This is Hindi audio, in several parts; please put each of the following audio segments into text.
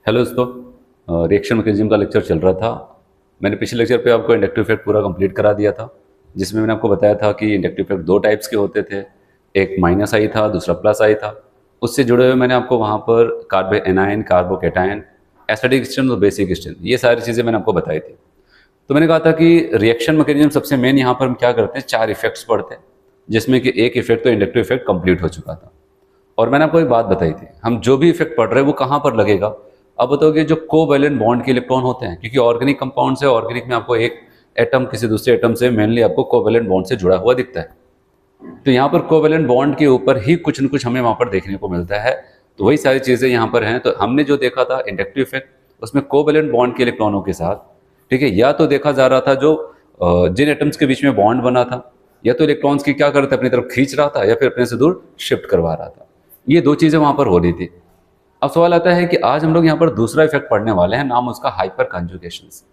हेलो दोस्तों, रिएक्शन मैकेनिज्म का लेक्चर चल रहा था। मैंने पिछले लेक्चर पे आपको इंडक्टिव इफेक्ट पूरा कंप्लीट करा दिया था, जिसमें मैंने आपको बताया था कि इंडक्टिव इफेक्ट दो टाइप्स के होते थे। एक माइनस आई था, दूसरा प्लस आई था। उससे जुड़े हुए मैंने आपको वहाँ पर कार्बो एनायन, कार्बो कैटायन, एसिडिक स्ट्रेंथ और बेसिक स्ट्रेंथ, ये सारी चीज़ें मैंने आपको बताई थी। तो मैंने कहा था कि रिएक्शन मैकेनिज्म सबसे मेन यहाँ पर हम क्या करते हैं, चार इफेक्ट्स पढ़ते हैं, जिसमें कि एक इफेक्ट तो इंडक्टिव इफेक्ट कंप्लीट हो चुका था। और मैंने आपको एक बात बताई थी, हम जो भी इफेक्ट पढ़ रहे हैं वो कहाँ पर लगेगा। अब बताओगे जो कोवैलेंट बॉन्ड के इलेक्ट्रॉन होते हैं, क्योंकि ऑर्गेनिक कंपाउंड से, ऑर्गेनिक में आपको एक एटम किसी दूसरे एटम से मेनली आपको कोवैलेंट बॉन्ड से जुड़ा हुआ दिखता है। तो यहाँ पर कोवैलेंट बॉन्ड के ऊपर ही कुछ न कुछ हमें वहाँ पर देखने को मिलता है। तो वही सारी चीज़ें यहाँ पर हैं। तो हमने जो देखा था इंडक्टिव इफेक्ट, उसमें कोवैलेंट बॉन्ड के इलेक्ट्रॉनों के साथ, ठीक है, या तो देखा जा रहा था जो जिन एटम्स के बीच में बॉन्ड बना था, या तो इलेक्ट्रॉन्स की क्या करते अपनी तरफ खींच रहा था, या फिर अपने से दूर शिफ्ट करवा रहा था। ये दो चीज़ें वहाँ पर हो रही थी। अब सवाल आता है कि आज हम लोग यहाँ पर दूसरा इफेक्ट पढ़ने वाले हैं, नाम उसका हाइपर कॉन्जुगेशंस।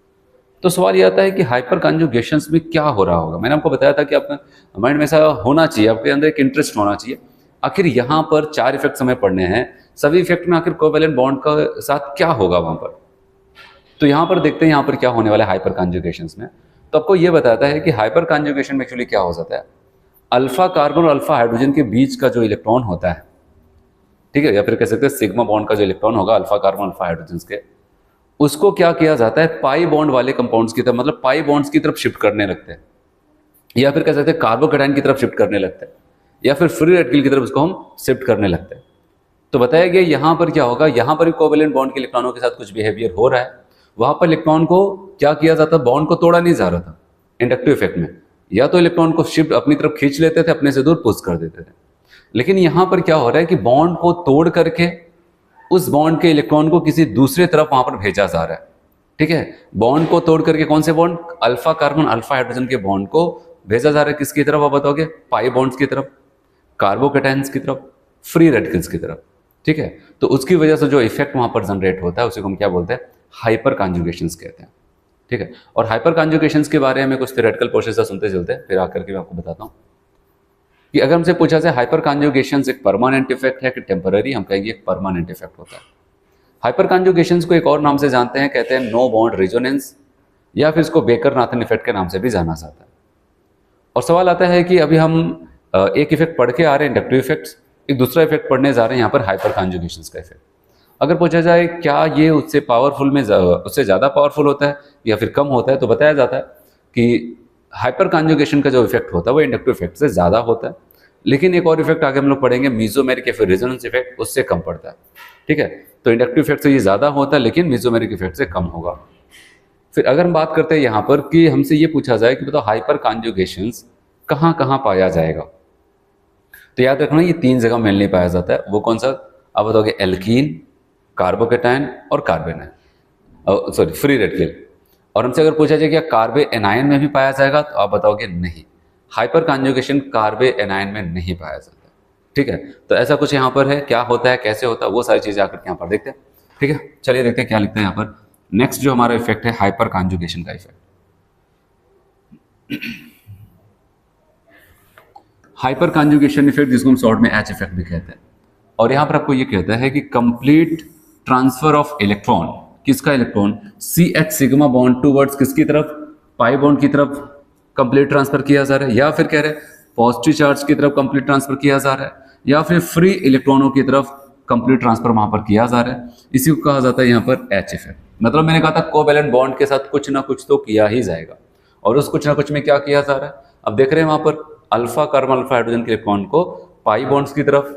तो सवाल ये आता है कि हाइपर कॉन्जुगेशंस में क्या हो रहा होगा। मैंने आपको बताया था कि आपका माइंड में ऐसा होना चाहिए, आपके अंदर एक इंटरेस्ट होना चाहिए। आखिर यहाँ पर चार इफेक्ट्स हमें पढ़ने हैं, सभी इफेक्ट में आखिर कोवैलेंट बॉन्ड का साथ क्या होगा वहाँ पर। तो यहाँ पर देखते हैं यहाँ पर क्या होने वाला है हाइपर कॉन्जुगेशंस में। तो आपको ये बताता है कि हाइपर कॉन्जुगेशन में एक्चुअली क्या हो जाता है। अल्फा कार्बन और अल्फा हाइड्रोजन के बीच का जो इलेक्ट्रॉन होता है, ठीक है, या फिर कह सकते हैं सिग्मा बॉन्ड का जो इलेक्ट्रॉन होगा अल्फा कार्बन अल्फा हाइड्रोजन के, उसको क्या किया जाता है, पाई बॉन्ड वाले कंपाउंड्स की तरफ, मतलब पाई बॉन्ड्स की तरफ शिफ्ट करने लगते हैं, या फिर कह सकते हैं कार्बोकैटायन की तरफ शिफ्ट करने लगते हैं, या फिर फ्री रेडिकल की तरफ उसको हम शिफ्ट करने लगते हैं। तो बताया गया यहाँ पर क्या होगा, यहाँ पर कोवैलेंट बॉन्ड के इलेक्ट्रॉनों के साथ कुछ बिहेवियर हो रहा है। वहां पर इलेक्ट्रॉन को क्या किया जाता, बॉन्ड को तोड़ा नहीं जा रहा था इंडक्टिव इफेक्ट में, या तो इलेक्ट्रॉन को शिफ्ट अपनी तरफ खींच लेते थे, अपने से दूर पुश कर देते थे। लेकिन यहां पर क्या हो रहा है कि बॉन्ड को तोड़ करके उस बॉन्ड के इलेक्ट्रॉन को किसी दूसरे तरफ वहां पर भेजा जा रहा है। ठीक है, बॉन्ड को तोड़ करके कौन से bond, alpha carbon alpha hydrogen के बॉन्ड को भेजा जा रहा है किसकी तरफ, आप बताओगे, पाई बॉन्ड्स की तरफ, कार्बोकैटायंस की तरफ, फ्री रेडिकल्स की तरफ। ठीक है, तो उसकी वजह से जो इफेक्ट वहां पर जनरेट होता है उसे हम क्या बोलते हैं, हाइपर कॉन्जुगेशंस कहते हैं। ठीक है, और हाइपर कॉन्जुगेशंस के बारे में कुछ थ्योरेटिकल प्रोसेस सुनते चलते हैं, फिर आकर के मैं आपको बताता हूँ कि अगर हमसे पूछा जाए हाइपर कॉन्जुगेशंस एक परमानेंट इफेक्ट है कि टेम्पररी, हम कहेंगे एक परमानेंट इफेक्ट होता है। हाइपर कॉन्जुगेशंस को एक और नाम से जानते हैं, कहते हैं नो बॉन्ड रेजोनेंस, या फिर इसको बेकर नाथन इफेक्ट के नाम से भी जाना जाता है। और सवाल आता है कि अभी हम एक इफेक्ट पढ़ के आ रहे हैं इंडक्टिव इफेक्ट्स, एक दूसरा इफेक्ट पढ़ने जा रहे हैं यहाँ पर हाइपर कॉन्जुगेशंस का इफेक्ट। अगर पूछा जाए क्या ये उससे पावरफुल में उससे ज़्यादा पावरफुल होता है या फिर कम होता है, तो बताया जाता है कि हाइपर कॉन्जुगेशन का जो इफेक्ट होता है वो इंडक्टिव इफेक्ट से ज़्यादा होता है। लेकिन एक और इफेक्ट आगे हम लोग पढ़ेंगे, मीजोमेरिक या फिर रेजोनेंस इफेक्ट, उससे कम पड़ता है। ठीक है, तो इंडक्टिव इफेक्ट से ये ज़्यादा होता है, लेकिन मीजोमेरिक इफेक्ट से कम होगा। फिर अगर हम बात करते हैं यहाँ पर कि हमसे ये पूछा जाए कि बताओ हाइपर कॉन्जुगेशंस कहाँ कहाँ पाया जाएगा, तो याद रखना ये तीन जगह मेनली पाया जाता है। वो कौन सा, आप बताओगे, एल्कीन, कार्बोकैटायन और कार्बेनायन, सॉरी फ्री रेडिकल। और हमसे अगर पूछा जाए क्या कार्बे एनायन में भी पाया जाएगा, तो आप बताओगे नहीं, हाइपर कॉन्जुगेशन कार्बे एनायन में नहीं पाया जाता। ठीक है, तो ऐसा कुछ यहाँ पर है, क्या होता है, कैसे होता है, वो सारी चीजें आकर यहाँ पर देखते हैं। ठीक है, चलिए देखते हैं क्या लिखते हैं यहाँ पर। नेक्स्ट जो हमारा इफेक्ट है हाइपर कॉन्जुगेशन का इफेक्ट। हाइपर कॉन्जुगेशन इफेक्ट, जिसको हम शॉर्ट में एच इफेक्ट भी कहते हैं, और यहां पर आपको ये कहता है कि कंप्लीट ट्रांसफर ऑफ इलेक्ट्रॉन, किसका electron, C H sigma bond towards किसकी तरफ, पाई बॉन्ड की तरफ कंप्लीट ट्रांसफर किया जा रहा है, या फिर कह रहे हैं पॉजिटिव चार्ज की तरफ कंप्लीट ट्रांसफर किया जा रहा है, या फिर फ्री इलेक्ट्रॉनों की तरफ कंप्लीट ट्रांसफर वहां पर किया जा रहा है। इसी को कहा जाता है यहाँ पर एच इफेक्ट। मतलब मैंने कहा था कोवैलेंट बॉन्ड के साथ कुछ ना कुछ तो किया ही जाएगा, और उस कुछ ना कुछ में क्या किया जा रहा है, अब देख रहे हैं वहां पर अल्फा कार्बन अल्फा हाइड्रोजन के इलेक्ट्रॉन को पाई बॉन्ड्स की तरफ,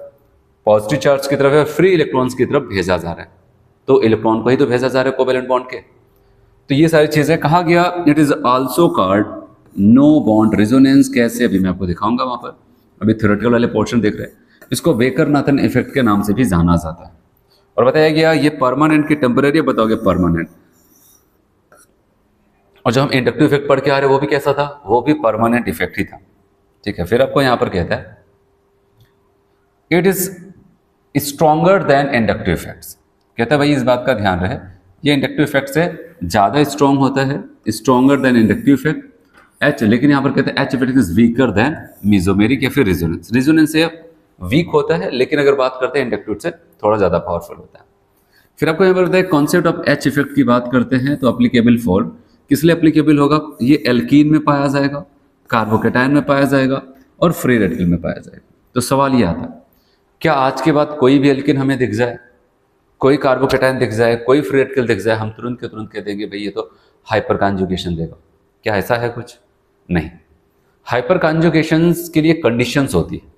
पॉजिटिव चार्ज की तरफ या फ्री इलेक्ट्रॉन्स की तरफ भेजा जा रहा है। तो इलेक्ट्रॉन को ही तो भेजा जा रहा है कोवैलेंट बॉन्ड के। तो ये सारी चीजें कहा गया, it is also called no bond resonance. कैसे, अभी मैं आपको दिखाऊंगा वहां पर, अभी थ्योरेटिकल वाले पोर्शन देख रहे हैं। इसको बेकर नाथन इफेक्ट के नाम से भी जाना जाता है। और बताया गया ये परमानेंट की टेम्पररी, बताओगे परमानेंट। और जो हम इंडक्टिव इफेक्ट पढ़ के आ रहे हैं वो भी कैसा था, वो भी परमानेंट इफेक्ट ही था। ठीक है, फिर आपको यहां पर कहता है it is stronger than inductive effects. कहता है भाई इस बात का ध्यान रहे, ये इंडक्टिव इफेक्ट से ज्यादा स्ट्रॉन्ग होता है, stronger than inductive effect H. लेकिन यहां पर कहते हैं H effect is weaker then mesomeric या फिर रेजोनेंस। रेजोनेंस से वीक होता है, लेकिन अगर बात करते हैं इंडक्टिव से थोड़ा ज्यादा पावरफुल होता है। फिर आपको यहाँ पर बताया कॉन्सेप्ट ऑफ एच इफेक्ट की बात करते हैं तो अप्लीकेबल फॉर किस लिए अप्लीकेबल होगा, ये एल्कीन में पाया जाएगा, कार्बोकेटायन में पाया जाएगा और फ्री रेडिकल में पाया जाएगा। तो सवाल ये आता है, क्या आज के बाद कोई भी एल्कीन हमें दिख जाए, कोई कार्बोकेटायन दिख जाए, कोई फ्री रेडिकल दिख जाए, हम तुरंत के तुरंत कह देंगे भाई ये तो हाइपर कॉन्जुगेशन देगा? क्या ऐसा है कुछ? नहीं। हाइपर कॉन्जुगेशन के लिए कंडीशंस होती है।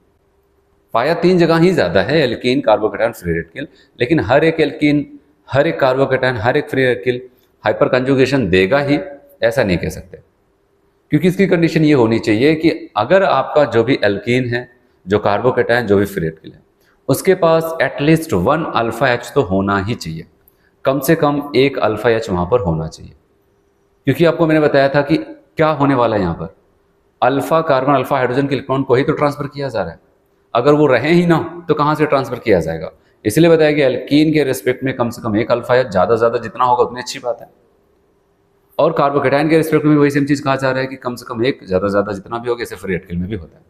पाया तीन जगह ही ज्यादा है, एल्कीन, कार्बोकेटायन, फ्री रेडिकल, लेकिन हर एक एल्कीन, हर एक कार्बोकेटायन, हर एक फ्री रेडिकल हाइपर कॉन्जुगेशन देगा ही, ऐसा नहीं कह सकते। क्योंकि इसकी कंडीशन ये होनी चाहिए कि अगर आपका जो भी एल्कीन है, जो कार्बोकेटायन, जो भी फ्री रेडिकल है, उसके पास एटलीस्ट 1 अल्फा एच तो होना ही चाहिए, कम से कम एक अल्फा एच वहां पर होना चाहिए। क्योंकि आपको मैंने बताया था कि क्या होने वाला है यहाँ पर, अल्फा कार्बन, अल्फा हाइड्रोजन के इलेक्ट्रॉन को ही तो ट्रांसफर किया जा रहा है। अगर वो रहे ही ना तो कहाँ से ट्रांसफर किया जाएगा? इसलिए बताया कि एल्कीन के रेस्पेक्ट में कम से कम एक अल्फा एच, ज़्यादा से ज़्यादा जितना होगा उतनी अच्छी बात है। और कार्बोकेटायन के रेस्पेक्ट में वही सेम चीज़ कहा जा रहा है कि कम से कम एक, ज़्यादा से ज़्यादा जितना भी होगा, ऐसे फ्री रेडिकल में भी होता है।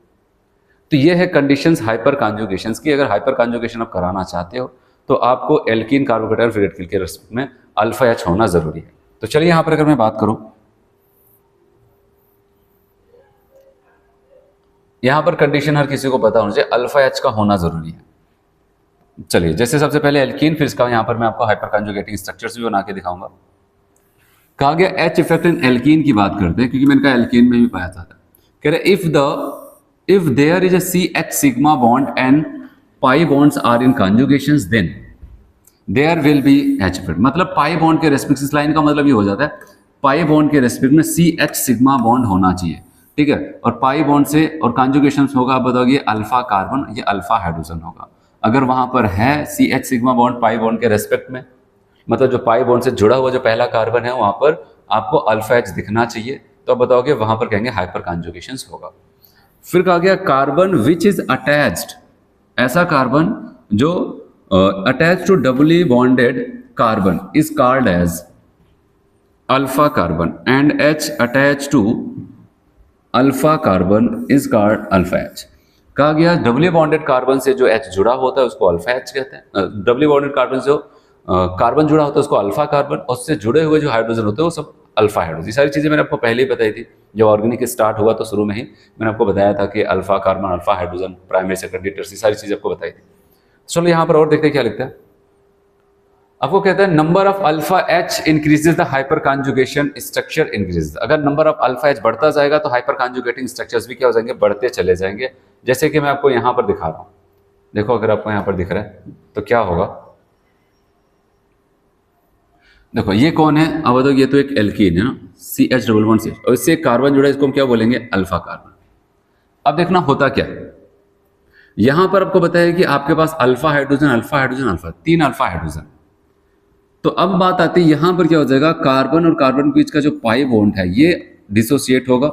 तो ये है कंडीशंस हाइपर कॉन्जुगेशंस की। अगर हाइपर कॉन्जुगेशन आप कराना चाहते हो तो आपको एल्कीन, कार्बोकेटायन, फ्री रेडिकल के रेस्पेक्ट में अल्फा एच होना जरूरी है। तो चलिए यहाँ पर अगर मैं बात करूँ, यहाँ पर कंडीशन हर किसी को पता होना चाहिए, अल्फा एच का होना जरूरी है। चलिए, जैसे सबसे पहले एल्कीन, फिर इसका यहाँ पर मैं आपको हाइपर कॉन्जुगेटिंग स्ट्रक्चर्स भी बना के दिखाऊंगा। कहा गया एच इफेक्ट इन एल्कीन की बात करते हैं, क्योंकि मैंने कहा एल्कीन में भी पाया जाता है। कह रहे if there is a CH sigma bond and pi bonds are in conjugations then there will be H effect. मतलब पाई बॉन्ड के रेस्पेक्ट, इस लाइन का मतलब ये हो जाता है पाई बॉन्ड के रेस्पेक्ट में CH सिग्मा बॉन्ड होना चाहिए, ठीक है। और पाई बॉन्ड से और कॉन्जुगेशन होगा, आप बताओगे अल्फा कार्बन, ये अल्फा हाइड्रोजन होगा। अगर वहां पर है CH sigma bond pi bond के रेस्पेक्ट में, मतलब जो पाई बॉन्ड से जुड़ा हुआ जो पहला कार्बन है वहां पर आपको अल्फा एच दिखना चाहिए, तो आप बताओगे वहां पर कहेंगे हाइपर कॉन्जुगेशन होगा। फिर कहा गया कार्बन विच इज अटैच्ड, ऐसा कार्बन जो attach to doubly bonded carbon is called as alpha carbon and H attach to alpha carbon is called alpha H. कहा गया डबली बॉन्डेड कार्बन से जो H जुड़ा होता है उसको अल्फा एच कहते हैं। डबली बॉन्डेड कार्बन से जो कार्बन जुड़ा होता है उसको अल्फा कार्बन, और उससे जुड़े हुए जो हाइड्रोजन होते हैं वो सब अल्फा हाइड्रोजन। ये सारी चीज़ें मैंने आपको पहले ही बताई थी, जब ऑर्गेनिक स्टार्ट हुआ तो शुरू में ही मैंने आपको बताया था कि alpha carbon, alpha hydrogen, primary, secondary, tertiary, सारी चीज़ें आपको बताई थी। चलो यहाँ पर और देखते हैं क्या लिखता है। आपको कहता है number of alpha H increases the hyper conjugation structure increases. अगर नंबर ऑफ अल्फा एच बढ़ता जाएगा तो हाइपर कॉन्जुगेटिंग स्ट्रक्चर्स भी क्या हो जाएंगे, बढ़ते चले जाएंगे। जैसे कि मैं आपको यहाँ पर दिखा रहा हूँ, देखो अगर आपको यहाँ पर दिख रहा है तो क्या होगा, देखो ये कौन है, अब बताओ, ये तो एक एल्कीन है ना, CH+1 और इससे एक कार्बन जुड़ा है, इसको हम क्या बोलेंगे, अल्फा कार्बन। अब देखना होता क्या, यहां पर आपको बताया कि आपके पास alpha hydrogen, alpha hydrogen, alpha, 3 alpha hydrogen. तो अब बात आती है यहां पर क्या हो जाएगा, कार्बन और कार्बन के बीच का जो पाई बॉन्ड है ये डिसोसिएट होगा,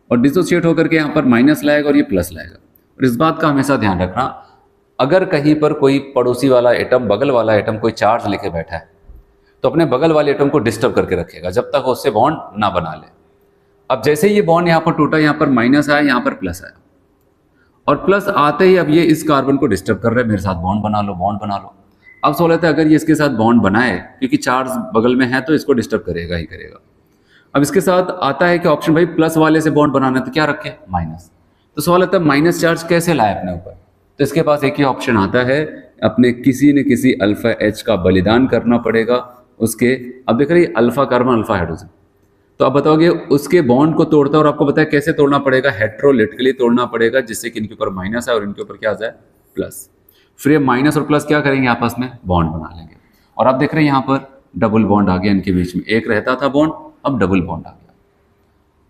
और डिसोसिएट होकर के यहाँ पर माइनस लाएगा और ये प्लस लाएगा। और इस बात का हमेशा ध्यान रखना, अगर कहीं पर कोई पड़ोसी वाला एटम, बगल वाला एटम कोई चार्ज लेके बैठा है तो अपने बगल वाले एटम को डिस्टर्ब करके रखेगा जब तक वो उससे बॉन्ड ना बना ले। अब जैसे ही ये बॉन्ड यहाँ पर टूटा, यहाँ पर माइनस आया, यहाँ पर प्लस आया, और प्लस आते ही अब ये इस कार्बन को डिस्टर्ब कर रहा है, मेरे साथ बॉन्ड बना लो, बॉन्ड बना लो। अब सवाल आता है अगर ये इसके साथ बॉन्ड बनाए, क्योंकि चार्ज बगल में है तो इसको डिस्टर्ब करेगा ही करेगा। अब इसके साथ आता है कि ऑप्शन भाई प्लस वाले से बॉन्ड बनाना है, तो क्या रखे, माइनस। तो सवाल आता है माइनस चार्ज कैसे लाए अपने ऊपर, तो इसके पास एक ही ऑप्शन आता है, अपने किसी न किसी अल्फा एच का बलिदान करना पड़ेगा उसके। अब देख रहे अल्फा कार्बन, अल्फा हाइड्रोजन, तो आप बताओगे उसके बॉन्ड को तोड़ता है, और आपको पता है कैसे तोड़ना पड़ेगा, हेट्रोलिटिकली तोड़ना पड़ेगा, जिससे कि इनके ऊपर माइनस है और इनके ऊपर क्या आ जाए, प्लस। फिर ये माइनस और प्लस क्या करेंगे, आपस में बॉन्ड बना लेंगे। और आप देख रहे हैं यहाँ पर डबल बॉन्ड आ गया इनके बीच में, एक रहता था बॉन्ड, अब डबल बॉन्ड आ गया,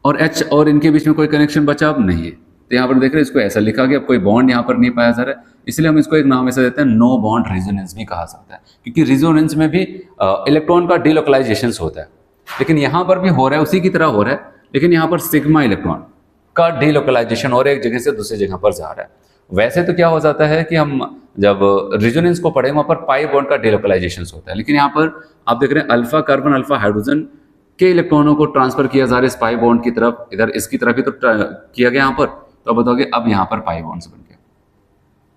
और H और इनके बीच में कोई कनेक्शन बचा अब नहीं है। तो यहाँ पर देख रहे हैं इसको ऐसा लिखा गया, अब कोई बॉन्ड यहाँ पर नहीं पाया जा रहा है, इसलिए हम इसको एक नाम ऐसा देते हैं, नो बॉन्ड रेजोनेंस भी कहा जाता है, क्योंकि रेजोनेंस में भी इलेक्ट्रॉन का डीलोकलाइजेशन होता है, लेकिन यहाँ पर भी हो रहा है, उसी की तरह हो रहा है, लेकिन यहाँ पर सिग्मा इलेक्ट्रॉन का डीलोकलाइजेशन और एक जगह से दूसरी जगह पर जा रहा है। वैसे तो क्या हो जाता है कि हम जब रेजोनेंस को पढ़े वहां पर पाई बॉन्ड का डीलोकलाइजेशन होता है, लेकिन यहाँ पर आप देख रहे हैं अल्फा कार्बन, अल्फा हाइड्रोजन के इलेक्ट्रॉनों को ट्रांसफर किया जा रहा है इस पाई बॉन्ड की तरफ, इधर इसकी तरफ ही तो किया गया यहाँ पर, तो अब बताओगे अब यहाँ पर पाई बॉन्ड्स बन गए।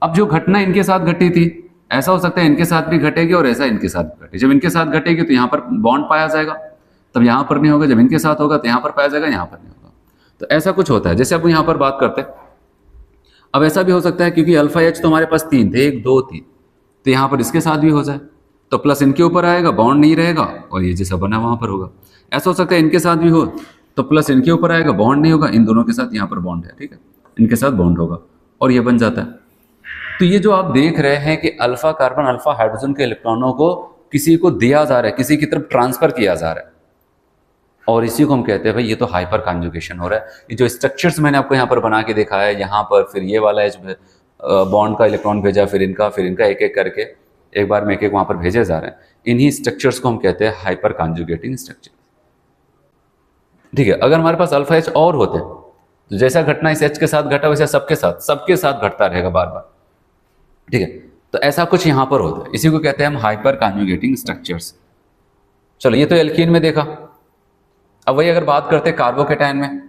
अब जो घटना इनके साथ घटी थी ऐसा हो सकता है इनके साथ भी घटेगी और ऐसा इनके साथ भी घटेगी। जब इनके साथ घटेगी तो यहाँ पर बॉन्ड पाया जाएगा, तब यहाँ पर नहीं होगा। जब इनके साथ होगा तो यहाँ पर पाया जाएगा, यहाँ पर नहीं होगा। तो ऐसा कुछ होता है। जैसे अब यहाँ पर बात करते हैं, अब ऐसा भी हो सकता है क्योंकि अल्फा एच तो हमारे पास 3 थे, 1 2 3, तो यहाँ पर इसके साथ भी हो जाए तो प्लस इनके ऊपर आएगा, बॉन्ड नहीं रहेगा और ये जैसा बना वहाँ पर होगा। ऐसा हो सकता है इनके साथ भी हो तो प्लस इनके ऊपर आएगा, बॉन्ड नहीं होगा, इन दोनों के साथ यहाँ पर बॉन्ड है, ठीक है, इनके साथ बॉन्ड होगा और ये बन जाता है। तो ये जो आप देख रहे हैं कि अल्फा कार्बन अल्फा हाइड्रोजन के इलेक्ट्रॉनों को किसी को दिया जा रहा है, किसी की तरफ ट्रांसफर किया जा रहा है, और इसी को हम कहते हैं भाई ये तो हाइपर कॉन्जुगेशन हो रहा है। ये जो स्ट्रक्चर्स मैंने आपको यहाँ पर बना के दिखाया है, यहाँ पर फिर ये वाला एच बॉन्ड का इलेक्ट्रॉन भेजा, फिर इनका एक एक करके एक बार में एक एक वहाँ पर भेजे जा रहे हैं, इन्हीं स्ट्रक्चर्स को हम कहते हैं हाइपर कॉन्जुगेटिंग स्ट्रक्चर। ठीक है, अगर हमारे पास अल्फा एच और होते तो जैसा घटना इस एच के साथ घटा वैसे सबके साथ घटता रहेगा बार बार, ठीक है। तो ऐसा कुछ यहाँ पर होता है, इसी को कहते हैं हम हाइपर कॉन्जुगेटिंग स्ट्रक्चर्स। चलो ये तो एल्कीन में देखा। अब वही अगर बात करते हैं कार्बोकेटायन में,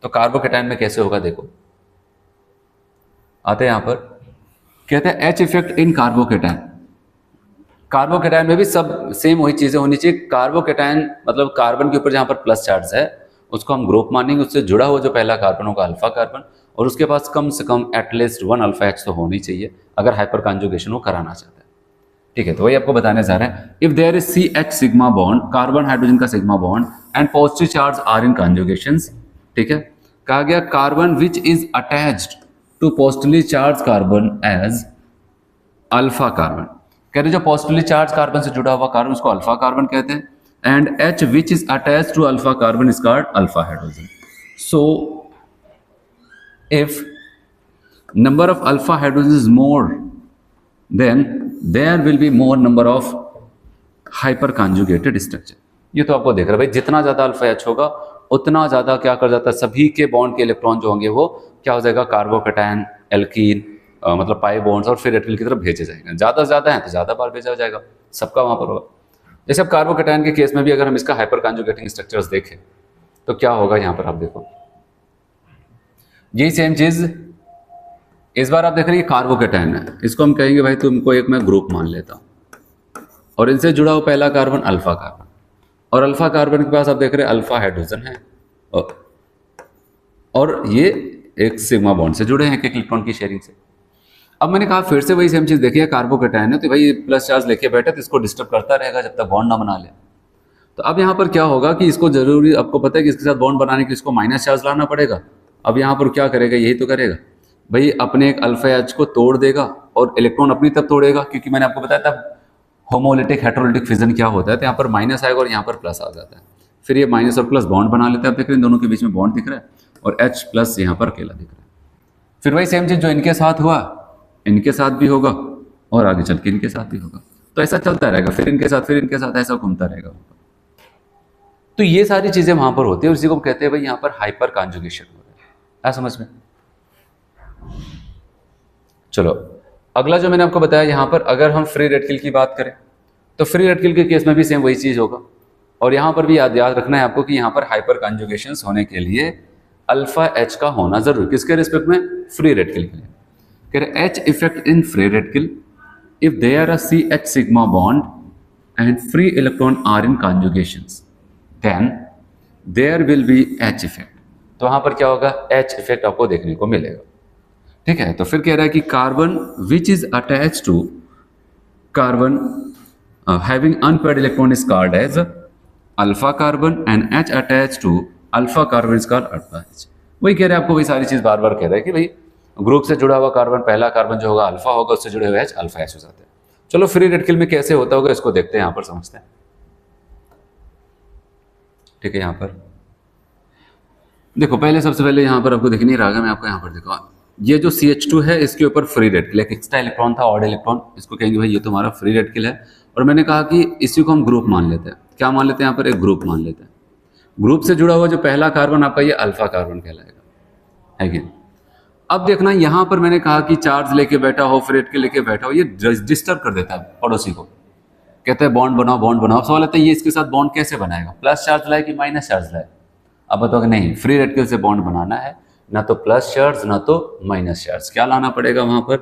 तो कार्बोकेटायन में कैसे होगा देखो, आते हैं यहाँ पर, कहते हैं एच इफेक्ट इन कार्बोकेटायन। कार्बोकेटायन में भी सब सेम वही चीजें होनी चाहिए। कार्बोकेटायन मतलब कार्बन के ऊपर जहां पर प्लस चार्ज है उसको हम ग्रुप मानेंगे, उससे जुड़ा हुआ जो पहला कार्बन होगा अल्फा कार्बन, और उसके पास कम से कम एटलीस्ट 1 अल्फा एच तो होनी चाहिए अगर हाइपर कॉन्जुगेशन वो कराना चाहता है, ठीक है। तो वही आपको बताने जा रहे हैं, if there is C H sigma bond, carbon hydrogen का sigma bond and positive charge are in conjugations, ठीक है। कहा गया carbon which is attached to positively charged carbon as alpha carbon, कह रहे जो पॉजिटिवली चार्ज कार्बन से जुड़ा हुआ कार्बन उसको अल्फा कार्बन कहते हैं, and H which is attached to alpha carbon is called alpha hydrogen. So if number of alpha hydrogen is more then there will be more number of hyperconjugated structure. ये तो आपको देख रहे हैं भाई, जितना ज्यादा अल्फा एच होगा उतना ज्यादा क्या कर जाता है, सभी के बॉन्ड के इलेक्ट्रॉन जो होंगे वो क्या हो जाएगा, कार्बोकेटायन, एल्कीन, मतलब पाई बॉन्ड्स और फिर एल्किल की तरफ भेजे जाएंगे। ज़्यादा से ज़्यादा है तो ज़्यादा बार भेजा जाएगा, सबका वहाँ पर होगा। जैसे अब कार्बोकेटायन के केस में भी अगर हम इसका हाइपर कॉन्जुगेटिंग स्ट्रक्चर्स देखें तो क्या होगा, यहाँ पर आप देखो यही सेम चीज़ इस बार आप देख रहे हैं कार्बोकेटायन है, इसको हम कहेंगे भाई तुमको एक मैं ग्रुप मान लेता हूँ और इनसे जुड़ा हुआ पहला कार्बन अल्फा कार्बन, और अल्फा कार्बन के पास आप देख रहे हैं अल्फा हाइड्रोजन है और ये एक सिग्मा बॉन्ड से जुड़े हैं एक इलेक्ट्रॉन की शेयरिंग से। अब मैंने कहा फिर से वही सेम चीज देखिए, कार्बोकेटायन है तो भाई प्लस चार्ज लेके बैठे तो इसको डिस्टर्ब करता रहेगा जब तक बॉन्ड ना बना ले। तो अब यहाँ पर क्या होगा कि इसको जरूरी, आपको पता है कि इसके साथ बॉन्ड बनाने के लिए इसको माइनस चार्ज लाना पड़ेगा। अब यहाँ पर क्या करेगा, यही तो करेगा भाई, अपने एक अल्फा एच को तोड़ देगा और इलेक्ट्रॉन अपनी तरफ तोड़ेगा, क्योंकि मैंने आपको बताया था होमोलिटिक हेटेरोलिटिक फिजन क्या होता है, तो यहाँ पर माइनस आएगा और यहाँ पर प्लस आ जाता है, फिर ये माइनस और प्लस बॉन्ड बना लेते हैं। आप देख रहे हैं दोनों के बीच में बॉन्ड दिख रहा है और H प्लस यहाँ पर अकेला दिख रहा है। फिर वही सेम चीज जो इनके साथ हुआ इनके साथ भी होगा और आगे चल के इनके साथ भी होगा, तो ऐसा चलता रहेगा, फिर इनके साथ ऐसा घूमता रहेगा। तो ये सारी चीजें वहां पर होती है, उसी को हम कहते हैं भाई यहाँ पर हाइपर कॉन्जुगेशन हो रहा है। समझ में? चलो अगला जो मैंने आपको बताया, यहाँ पर अगर हम फ्री रेडिकल की बात करें तो फ्री रेडिकल के केस में भी सेम वही चीज होगा, और यहाँ पर भी याद रखना है आपको कि यहाँ पर हाइपर कॉन्जुगेशन होने के लिए अल्फा एच का होना जरूरी, किसके रिस्पेक्ट में, फ्री रेडिकल के लिए। कह रहे H effect in free radical if there are C H sigma bond and free electron are in conjugations then there will be H effect. तो वहां पर क्या होगा, एच इफेक्ट आपको देखने को मिलेगा। ठीक है, तो फिर कह रहा है कि carbon which is attach to carbon having unpaired electron is called as alpha carbon and H attach to alpha carbon is called alpha H. वही कह रहे हैं आपको, वही सारी चीज बार बार कह रहा है कि भाई ग्रुप से जुड़ा हुआ कार्बन, पहला कार्बन जो होगा अल्फा होगा, उससे जुड़े हुए एच अल्फा एच हो जाते हैं। चलो फ्री रेडिकल में कैसे होता होगा इसको देखते हैं, यहां पर समझते हैं। ठीक है, यहां पर देखो, पहले सबसे पहले यहां पर आपको देखनी रहा, मैं आपको यहां पर देखो, ये जो CH2 है इसके ऊपर फ्री रेडिकल, एक एक्स्ट्रा इलेक्ट्रॉन था, ऑड इलेक्ट्रॉन, इसको कहेंगे भाई ये तुम्हारा फ्री रेडिकल है। और मैंने कहा कि इसी को हम ग्रुप मान लेते हैं। क्या मान लेते हैं, यहाँ पर एक ग्रुप मान लेते हैं। ग्रुप से जुड़ा हुआ जो पहला कार्बन आपका ये अल्फा कार्बन कहलाएगा, है कि? अब देखना यहां पर मैंने कहा कि चार्ज लेके बैठा हो, फ्री रेडिकल लेके बैठा हो, ये डिस्टर्ब कर देता है पड़ोसी को, कहते हैं बॉन्ड बनाओ बॉन्ड बनाओ। सवाल आता है ये इसके साथ बॉन्ड कैसे बनाएगा, प्लस चार्ज लाए कि माइनस चार्ज लाए? अब बताओगे नहीं, फ्री रेडिकल से बॉन्ड बनाना है, ना तो प्लस चार्ज ना तो माइनस चार्ज, क्या लाना पड़ेगा वहां पर,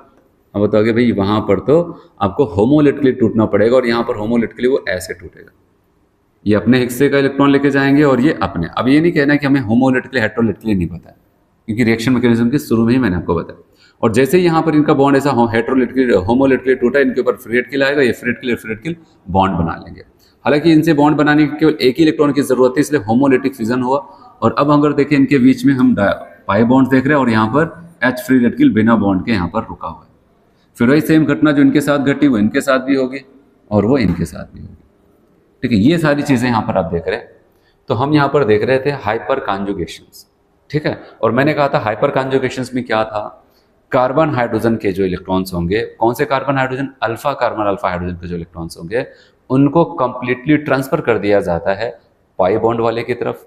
अब बताओगे भाई वहां पर तो आपको होमोलिटिकली टूटना पड़ेगा और यहाँ पर होमोलिटिकली वो ऐसे टूटेगा, ये अपने हिस्से का इलेक्ट्रॉन लेके जाएंगे और ये अपने। अब ये नहीं कहना कि हमें होमोलिटिकली हेटेरोलिटिकली नहीं पता है, क्योंकि रिएक्शन मैकेनिज्म के शुरू में ही मैंने आपको बताया। और जैसे ही यहाँ पर इनका बॉन्ड ऐसा हेटेरोलिटिकली होमोलिटिकली टूटा, इनके ऊपर फ्री रेडिकल आएगा, ये फ्री रेडिकल बॉन्ड बना लेंगे। हालांकि इनसे बॉन्ड बनाने की केवल एक ही इलेक्ट्रॉन की जरूरत है, इसलिए होमोलिटिक फिजन हुआ। और अब अगर देखें इनके बीच में हम पाई बॉन्ड देख रहे हैं और यहाँ पर एच फ्री रेडिकल बिना बॉन्ड के यहाँ पर रुका हुआ है। फिर वही सेम घटना जो इनके साथ घटी वो इनके साथ भी होगी और वो इनके साथ भी होगी। ठीक है, ये सारी चीजें यहाँ पर आप देख रहे हैं। तो हम यहाँ पर देख रहे थे हाइपर कॉन्जुगेशंस। ठीक है, और मैंने कहा था हाइपर कॉन्जुगेशंस में क्या था, कार्बन हाइड्रोजन के जो इलेक्ट्रॉन्स होंगे, कौन से carbon hydrogen, alpha carbon alpha hydrogen के जो इलेक्ट्रॉन्स होंगे उनको कंप्लीटली ट्रांसफर कर दिया जाता है पाई बॉन्ड वाले की तरफ।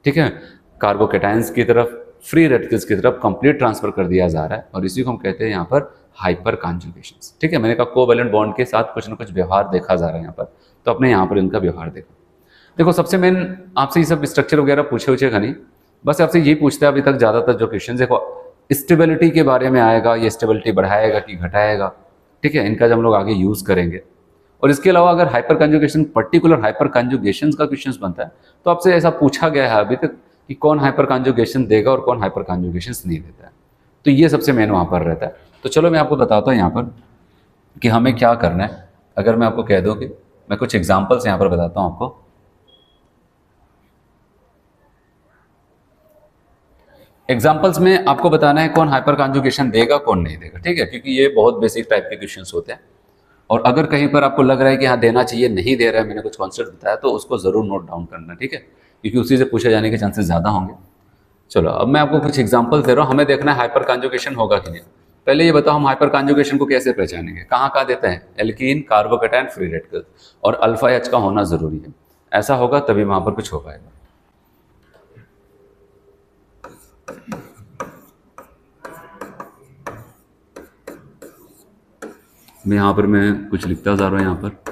ठीक है, कार्बोकेटाइंस की तरफ, फ्री रेडिकल्स की तरफ कंप्लीट ट्रांसफर कर दिया जा रहा है और इसी को हम कहते हैं यहाँ पर हाइपर कॉन्जुगेशंस। ठीक है, मैंने कहा कोवैलेंट बॉन्ड के साथ कुछ ना कुछ व्यवहार देखा जा रहा है यहाँ पर, तो अपने यहाँ पर इनका व्यवहार देखो। देखो सबसे मेन आपसे ये सब स्ट्रक्चर वगैरह पूछेगा नहीं, बस आपसे यही पूछते हैं अभी तक ज़्यादातर जो क्वेश्चन। देखो स्टेबिलिटी के बारे में आएगा, ये स्टेबिलिटी बढ़ाएगा कि घटाएगा। ठीक है, इनका जब हम लोग आगे यूज़ करेंगे। और इसके अलावा अगर hyper conjugation, particular hyper conjugation का क्वेश्चन बनता है तो आपसे ऐसा पूछा गया है अभी तक कि कौन हाइपर कंजुगेशन देगा और कौन हाइपर कंजुगेशन नहीं देता है, तो ये सबसे मेन वहाँ पर रहता है। तो चलो मैं आपको बताता हूँ यहाँ पर कि हमें क्या करना है। अगर मैं आपको कह दूँ कि मैं कुछ एग्जाम्पल्स यहाँ पर बताता हूँ आपको। एग्जाम्पल्स में आपको बताना है कौन हाइपर कॉन्जुगेशन देगा कौन नहीं देगा। ठीक है, क्योंकि ये बहुत बेसिक टाइप के क्वेश्चंस होते हैं और अगर कहीं पर आपको लग रहा है कि हाँ देना चाहिए, नहीं दे रहा है, मैंने कुछ कॉन्सेप्ट बताया, तो उसको ज़रूर नोट डाउन करना। ठीक है, क्योंकि उसी से पूछे जाने के चांसेस ज़्यादा होंगे। चलो अब मैं आपको कुछ एग्जाम्पल दे रहा हूँ, हमें देखना है हाइपर कॉन्जुगेशन होगा कि नहीं। पहले ये बताओ हम हाइपर कॉन्जुगेशन को कैसे पहचानेंगे, कहाँ कहाँ देते हैं, एल्कीन, कार्बोकेटाइन, फ्री रेडिकल और अल्फा एच का होना ज़रूरी है। ऐसा होगा तभी वहाँ पर कुछ हो पाएगा। यहाँ पर मैं कुछ लिखता जा रहा हूँ यहाँ पर।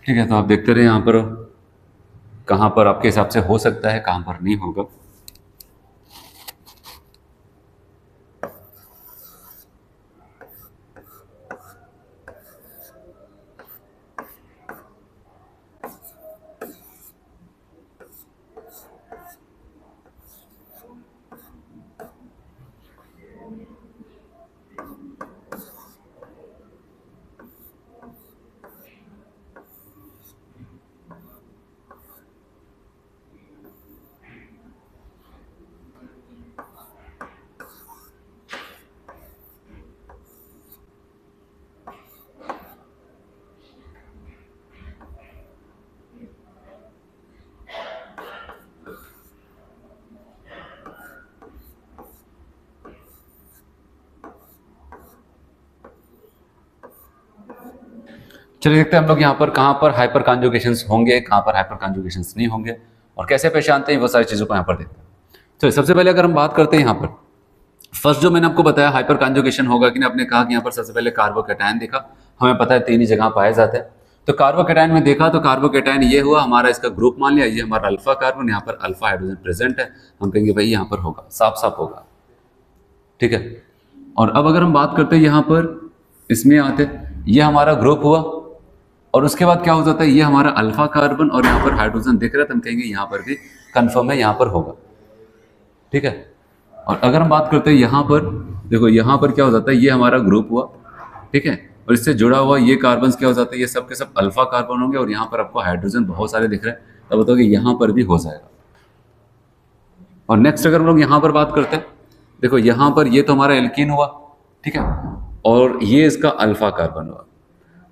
ठीक है, तो आप देखते रहे यहाँ पर कहाँ पर आपके हिसाब से हो सकता है, कहाँ पर नहीं होगा। चलिए देखते हैं हम लोग यहाँ पर कहाँ पर हाइपर कॉन्जुगेशंस होंगे, कहाँ पर हाइपर कॉन्जुगेशंस नहीं होंगे और कैसे पहचानते हैं, वो सारी चीज़ों को यहाँ पर देखते हैं। चलिए सबसे पहले अगर हम बात करते हैं यहाँ पर फर्स्ट जो मैंने आपको बताया हाइपर कॉन्जुगेशन होगा कि आपने कहा कि यहाँ पर सबसे पहले कार्बोकेटायन दिखा, हमें पता है 3 ही जगह पाए जाते हैं। तो कार्बोकेटायन में देखा तो कार्बोकेटायन ये हुआ हमारा, इसका ग्रुप मान लिया, ये हमारा अल्फा कार्बन, यहाँ पर अल्फा हाइड्रोजन प्रेजेंट है, हम कहेंगे भाई यहाँ पर होगा, साफ साफ होगा। ठीक है, और अब अगर हम बात करते हैं यहाँ पर इसमें आते, ये हमारा ग्रुप हुआ और उसके बाद क्या हो जाता है, ये हमारा अल्फा कार्बन और यहाँ पर हाइड्रोजन दिख रहा है, तो हम कहेंगे यहाँ पर भी कंफर्म है, यहाँ पर होगा। ठीक है। और अगर हम बात करते हैं यहाँ पर, देखो यहाँ पर क्या हो जाता है, ये हमारा ग्रुप हुआ, ठीक है, और इससे जुड़ा हुआ ये कार्बन क्या हो जाता है, ये सब के सब अल्फा कार्बन होंगे, और यहाँ पर आपको हाइड्रोजन बहुत सारे दिख रहे हैं, तब बताओगे यहाँ पर भी हो जाएगा। और नेक्स्ट अगर हम लोग यहाँ पर बात करते हैं, देखो यहाँ पर ये तो हमारा एल्कीन हुआ, ठीक है, और ये इसका अल्फा कार्बन हुआ,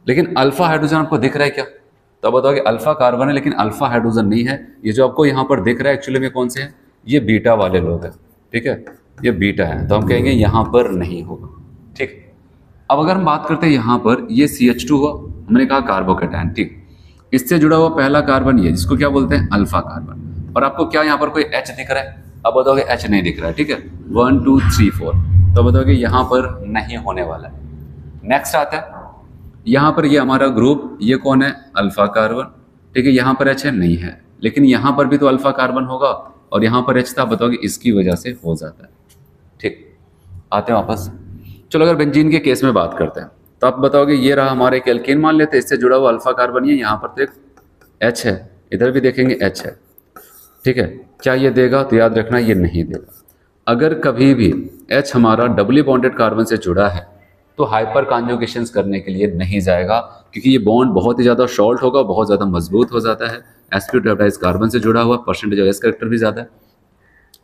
लेकिन अल्फा हाइड्रोजन आपको दिख रहा है क्या, तो अब बताओगे अल्फा कार्बन है लेकिन अल्फा हाइड्रोजन नहीं है। ये जो आपको यहाँ पर दिख रहा है एक्चुअली में कौन से हैं, ये बीटा वाले लोग हैं, ठीक है, ये बीटा है, तो हम कहेंगे यहाँ पर नहीं होगा। ठीक। अब अगर हम बात करते हैं यहाँ पर, ये CH2 हुआ, हमने कहा कार्बोकेटायन, ठीक, इससे जुड़ा हुआ पहला कार्बन ये, जिसको क्या बोलते हैं, अल्फा कार्बन। और आपको क्या यहाँ पर कोई H दिख रहा है, अब बताओगे H नहीं दिख रहा है, ठीक है, 1 2 3 4, तो बताओगे यहाँ पर नहीं होने वाला है। नेक्स्ट आता है यहाँ पर, ये हमारा ग्रुप, ये कौन है, अल्फा कार्बन, ठीक है, यहाँ पर H है, नहीं है, लेकिन यहाँ पर भी तो अल्फा कार्बन होगा, और यहाँ पर H था, बताओगे इसकी वजह से हो जाता है। ठीक, आते हैं वापस। चलो अगर बेंजीन के केस में बात करते हैं, तो आप बताओगे ये रहा हमारे एक एल्केन मान लेते हैं, इससे जुड़ा हुआ अल्फा कार्बन है, यहाँ पर तो एक H है, इधर भी देखेंगे H है, ठीक है, क्या ये देगा, तो याद रखना ये नहीं देगा। अगर कभी भी H हमारा डबली बॉन्डेड कार्बन से जुड़ा है तो हाइपर कॉन्जुगेशंस करने के लिए नहीं जाएगा, क्योंकि ये बॉन्ड बहुत ही ज़्यादा शॉर्ट होगा, बहुत ज़्यादा मजबूत हो जाता है, sp2 कार्बन से जुड़ा हुआ, परसेंटेज ऑफ S कैरेक्टर भी ज़्यादा है,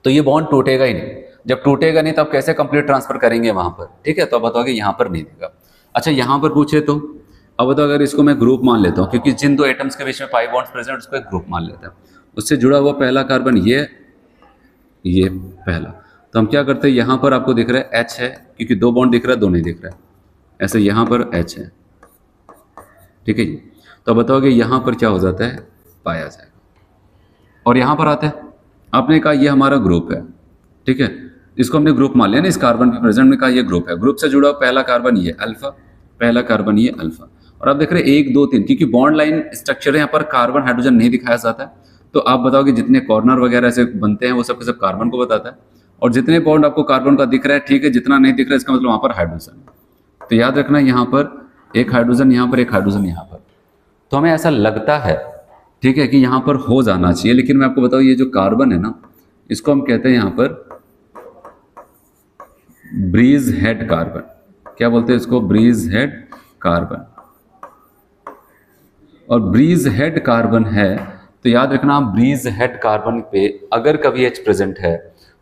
तो ये बॉन्ड टूटेगा ही नहीं। जब टूटेगा नहीं तो आप कैसे कंप्लीट ट्रांसफर करेंगे वहाँ पर, ठीक है, तो आप बताओगे यहाँ पर नहीं देगा। अच्छा यहाँ पर पूछे तो अब बताओ, अगर इसको मैं ग्रुप मान लेता हूँ, क्योंकि जिन दो एटम्स के बीच में पाई बॉन्ड्स प्रेजेंट, उसको एक ग्रुप मान लेता है, उससे जुड़ा हुआ पहला कार्बन ये पहला, तो हम क्या करते हैं, यहाँ पर आपको दिख रहा है H है, क्योंकि दो बॉन्ड दिख रहा है, दो नहीं दिख रहा है, ऐसे यहाँ पर H है, ठीक है जी, तो बताओगे यहाँ पर क्या हो जाता है, पाया जाएगा। और यहाँ पर आते हैं, आपने कहा ये हमारा ग्रुप है, ठीक है, इसको हमने ग्रुप मान लिया ना, इस कार्बन पे प्रेजेंट में कहा ये ग्रुप है, ग्रुप से जुड़ा हुआ पहला कार्बन ये अल्फा, पहला कार्बन ये अल्फा, और आप देख रहे हैं 1 2 3, क्योंकि बॉन्ड लाइन स्ट्रक्चर है, यहाँ पर कार्बन हाइड्रोजन नहीं दिखाया जाता है, तो आप बताओगे जितने कॉर्नर वगैरह ऐसे बनते हैं वो सब के सब कार्बन को बताता है, और जितने बॉन्ड आपको कार्बन का दिख रहा है, ठीक है, जितना नहीं दिख रहा है इसका मतलब वहाँ पर हाइड्रोजन है। तो याद रखना यहाँ पर एक हाइड्रोजन, यहाँ पर एक हाइड्रोजन, यहाँ पर, तो हमें ऐसा लगता है, ठीक है, कि यहाँ पर हो जाना चाहिए, लेकिन मैं आपको बताऊँ ये जो कार्बन है ना, इसको हम कहते हैं यहाँ पर ब्रीज हेड कार्बन, क्या बोलते हैं इसको, ब्रीज हेड कार्बन। और ब्रीज हेड कार्बन है तो याद रखना, ब्रीज हेड कार्बन पे अगर कभी H प्रेजेंट है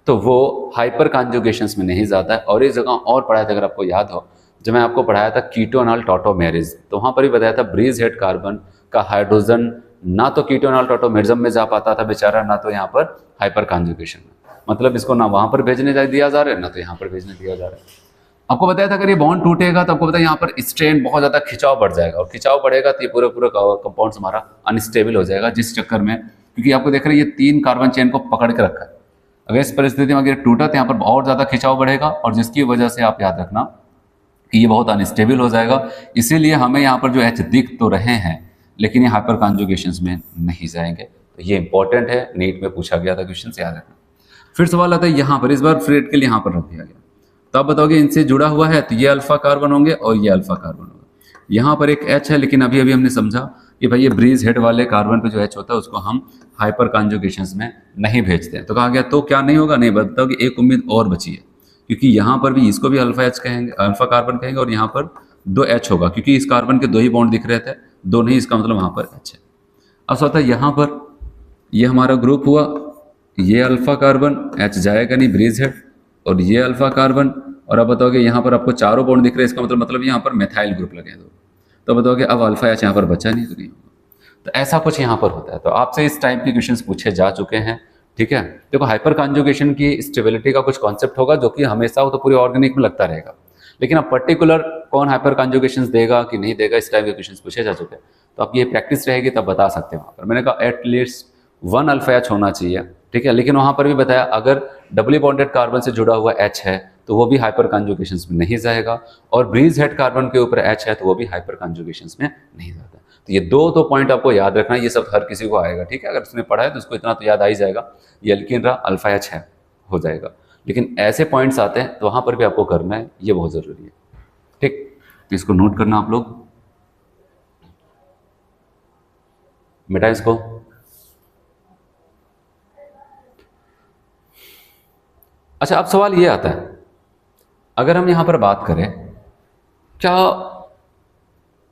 तो वो हाइपर कॉन्जुगेशंस में नहीं जाता है। और इस जगह और पढ़ाया था, अगर आपको याद हो, जब मैं आपको पढ़ाया था कीटोनॉल टॉटोमेरिज, तो वहाँ पर भी बताया था ब्रीज हेड कार्बन का हाइड्रोजन ना तो कीटोनॉल टॉटोमेरिज्म में जा पाता था बेचारा, ना तो यहाँ पर हाइपर कॉन्जुगेशन में, मतलब इसको ना वहाँ पर भेजने दिया जा रहा है, ना तो यहाँ पर भेजने दिया जा रहा है। आपको बताया था अगर ये बॉन्ड टूटेगा तो आपको पता है यहाँ पर स्ट्रेन बहुत ज़्यादा खिंचाव बढ़ जाएगा, और खिंचाव बढ़ेगा तो ये पूरा कंपाउंड हमारा अनस्टेबल हो जाएगा, जिस चक्कर में, क्योंकि आपको देख रहे हैं ये 3 कार्बन चेन को पकड़ के रखा है, अगर इस परिस्थिति में अगर टूटा तो यहाँ पर बहुत ज़्यादा खिंचाव बढ़ेगा, और जिसकी वजह से आप याद रखना कि ये बहुत अनस्टेबल हो जाएगा। इसीलिए हमें यहाँ पर जो H दिख तो रहे हैं, लेकिन ये हाइपर कॉन्जुगेशंस में नहीं जाएंगे, तो ये इंपॉर्टेंट है, नीट में पूछा गया था क्वेश्चन, याद रखना। फिर सवाल आता है यहाँ पर, इस बार फ्रेड के लिए यहाँ पर रख दिया गया, तो आप बताओगे इनसे जुड़ा हुआ है तो ये अल्फा कार्बन होंगे और ये अल्फा कार्बन होगा। यहाँ पर एक H है, लेकिन अभी अभी हमने समझा कि भाई ये ब्रीज हेड वाले कार्बन पे जो H होता है उसको हम हाइपर कॉन्जुगेशंस में नहीं भेजते हैं। तो कहा गया तो क्या नहीं होगा, नहीं, बताओ कि एक उम्मीद और बची है, क्योंकि यहाँ पर भी इसको भी अल्फा H कहेंगे, अल्फा कार्बन कहेंगे, और यहाँ पर 2 H होगा, क्योंकि इस कार्बन के 2 ही बॉन्ड दिख रहे थे, 2 नहीं, इसका मतलब वहाँ पर H है। अब सोचता है यहाँ पर ये हमारा ग्रुप हुआ, ये अल्फा कार्बन, H जाएगा नहीं, ब्रीज हेड, और ये अल्फा कार्बन, और अब बताओगे यहाँ पर आपको चारों बॉन्ड दिख रहे हैं, इसका मतलब यहाँ पर मेथाइल ग्रुप लगे दो, तो बताओगे अब अल्फा H यहाँ पर बचा नहीं, तो नहीं होगा। तो ऐसा कुछ यहाँ पर होता है। तो आपसे इस टाइप के क्वेश्चंस पूछे जा चुके हैं, ठीक है। देखो हाइपर कॉन्जुगेशन की स्टेबिलिटी का कुछ कॉन्सेप्ट होगा जो कि हमेशा वो तो पूरे ऑर्गेनिक में लगता रहेगा, लेकिन अब पर्टिकुलर कौन हाइपर कॉन्जुगेशंस देगा कि नहीं देगा, इस टाइप के क्वेश्चंस पूछे जा चुके हैं। तो आप ये प्रैक्टिस रहेगी तब बता सकते हैं। वहाँ पर मैंने कहा एटलीस्ट 1 अल्फा H होना चाहिए, ठीक है, लेकिन वहाँ पर भी बताया अगर डबली बॉन्डेड कार्बन से जुड़ा हुआ H है तो वो भी हाइपर कॉन्जुगेशंस में नहीं जाएगा, और ब्रीज हेड कार्बन के ऊपर H है तो वो भी हाइपर कॉन्जुगेशंस में नहीं जाता। तो ये दो पॉइंट आपको याद रखना, ये सब हर किसी को आएगा, ठीक है, अगर उसने पढ़ा है तो उसको इतना तो याद आ ही जाएगा, ये एल्कीन रहा, अल्फा H है, हो जाएगा। लेकिन ऐसे पॉइंट्स आते हैं तो वहाँ पर भी आपको करना है, ये बहुत ज़रूरी है, ठीक, तो इसको नोट करना आप लोग। मिटाएं इसको। अच्छा, अब सवाल ये आता है, अगर हम यहां पर बात करें, क्या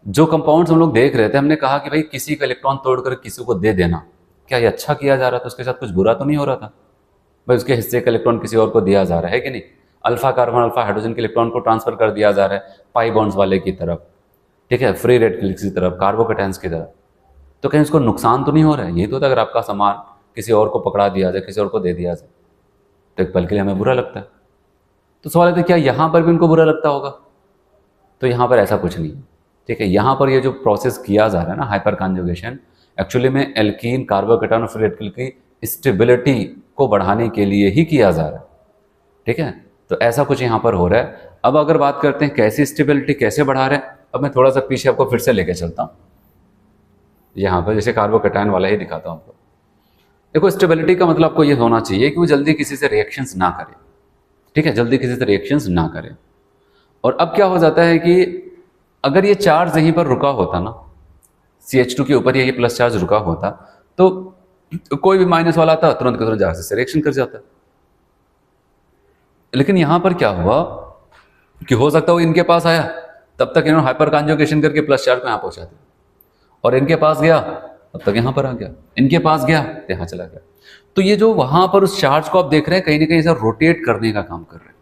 जो कंपाउंड्स हम लोग देख रहे थे, हमने कहा कि भाई किसी का इलेक्ट्रॉन तोड़कर किसी को दे देना, क्या ये अच्छा किया जा रहा था? उसके साथ कुछ बुरा तो नहीं हो रहा था? भाई उसके हिस्से का इलेक्ट्रॉन किसी और को दिया जा रहा है कि नहीं? अल्फा कार्बन अल्फा हाइड्रोजन के इलेक्ट्रॉन को ट्रांसफर कर दिया जा रहा है पाई बॉन्ड्स वाले की तरफ, ठीक है, फ्री रेडिकल्स की तरफ, कार्बोकेटायंस की तरफ। तो कहीं उसको नुकसान तो नहीं हो रहा है? ये तो होता है अगर आपका सामान किसी और को पकड़ा दिया जाए, किसी और को दे दिया जाए, तो एक पल के लिए हमें बुरा लगता है। तो सवाल है क्या यहाँ पर भी उनको बुरा लगता होगा? तो यहाँ पर ऐसा कुछ नहीं है, ठीक है। यहाँ पर ये जो प्रोसेस किया जा रहा है ना, हाइपर कॉन्जुगेशन, एक्चुअली में एल्कीन कार्बोकेटायन और फ्री रेडिकल की स्टेबिलिटी को बढ़ाने के लिए ही किया जा रहा है, ठीक है। तो ऐसा कुछ यहाँ पर हो रहा है। अब अगर बात करते हैं कैसी स्टेबिलिटी कैसे बढ़ा रहे हैं, अब मैं थोड़ा सा पीछे आपको फिर से लेके चलता हूँ। यहाँ पर जैसे कार्बोकेटायन वाला ही दिखाता हूँ आपको। देखो, स्टेबिलिटी का मतलब आपको ये होना चाहिए कि वो जल्दी किसी से रिएक्शंस ना करे, ठीक है, जल्दी किसी से रिएक्शंस ना करे। और अब क्या हो जाता है कि अगर ये चार्ज यहीं पर रुका होता ना, CH2 के ऊपर ये प्लस चार्ज रुका होता, तो कोई भी माइनस वाला आता तुरंत के तुरंत जाकर से रिएक्शन कर जाता। लेकिन यहां पर क्या हुआ कि हो सकता है वो इनके पास आया, तब तक इन्होंने हाइपर कॉन्जुगेशन करके प्लस चार्ज को यहां पहुंचा दिया, और इनके पास गया तब तक यहां पर आ गया, इनके पास गया तो यहां चला गया। तो ये जो वहां पर उस चार्ज को आप देख रहे हैं, कहीं ना कहीं ऐसा रोटेट करने का काम कर रहे हैं।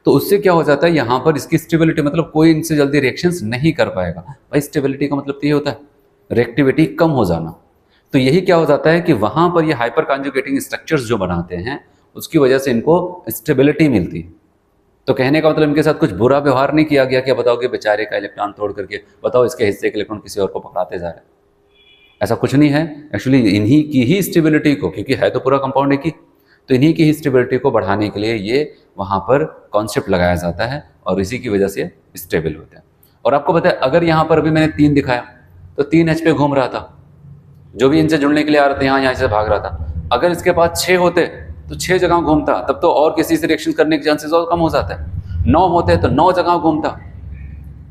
तो उससे क्या हो जाता है, यहां पर इसकी स्टेबिलिटी, मतलब कोई इनसे जल्दी रिएक्शंस नहीं कर पाएगा। भाई स्टेबिलिटी का मतलब तो ये होता है रिएक्टिविटी कम हो जाना। तो यही क्या हो जाता है कि वहां पर ये हाइपर कॉन्जुगेटिंग स्ट्रक्चर्स जो बनाते हैं, उसकी वजह से इनको स्टेबिलिटी मिलती है। तो कहने का मतलब इनके साथ कुछ बुरा व्यवहार नहीं किया गया कि बताओ कि बेचारे का इलेक्ट्रॉन तोड़ करके बताओ इसके हिस्से के इलेक्ट्रॉन किसी और को पकड़ाते जा रहे हैं, ऐसा कुछ नहीं है। एक्चुअली इन्हीं की ही स्टेबिलिटी को, क्योंकि है तो पूरा कंपाउंड एक ही, तो इन्हीं की ही स्टेबिलिटी को बढ़ाने के लिए ये वहाँ पर कॉन्सेप्ट लगाया जाता है, और इसी की वजह से स्टेबल होता है। और आपको पता है, अगर यहाँ पर अभी मैंने 3 दिखाया तो 3H पे घूम रहा था, जो भी इनसे जुड़ने के लिए आ रहा था यहाँ से भाग रहा था। अगर इसके पास 6 होते तो 6 जगह घूमता, तब तो और किसी से रिएक्शन करने के चांसेस और कम हो जाता है। 9 होते तो 9 जगह घूमता,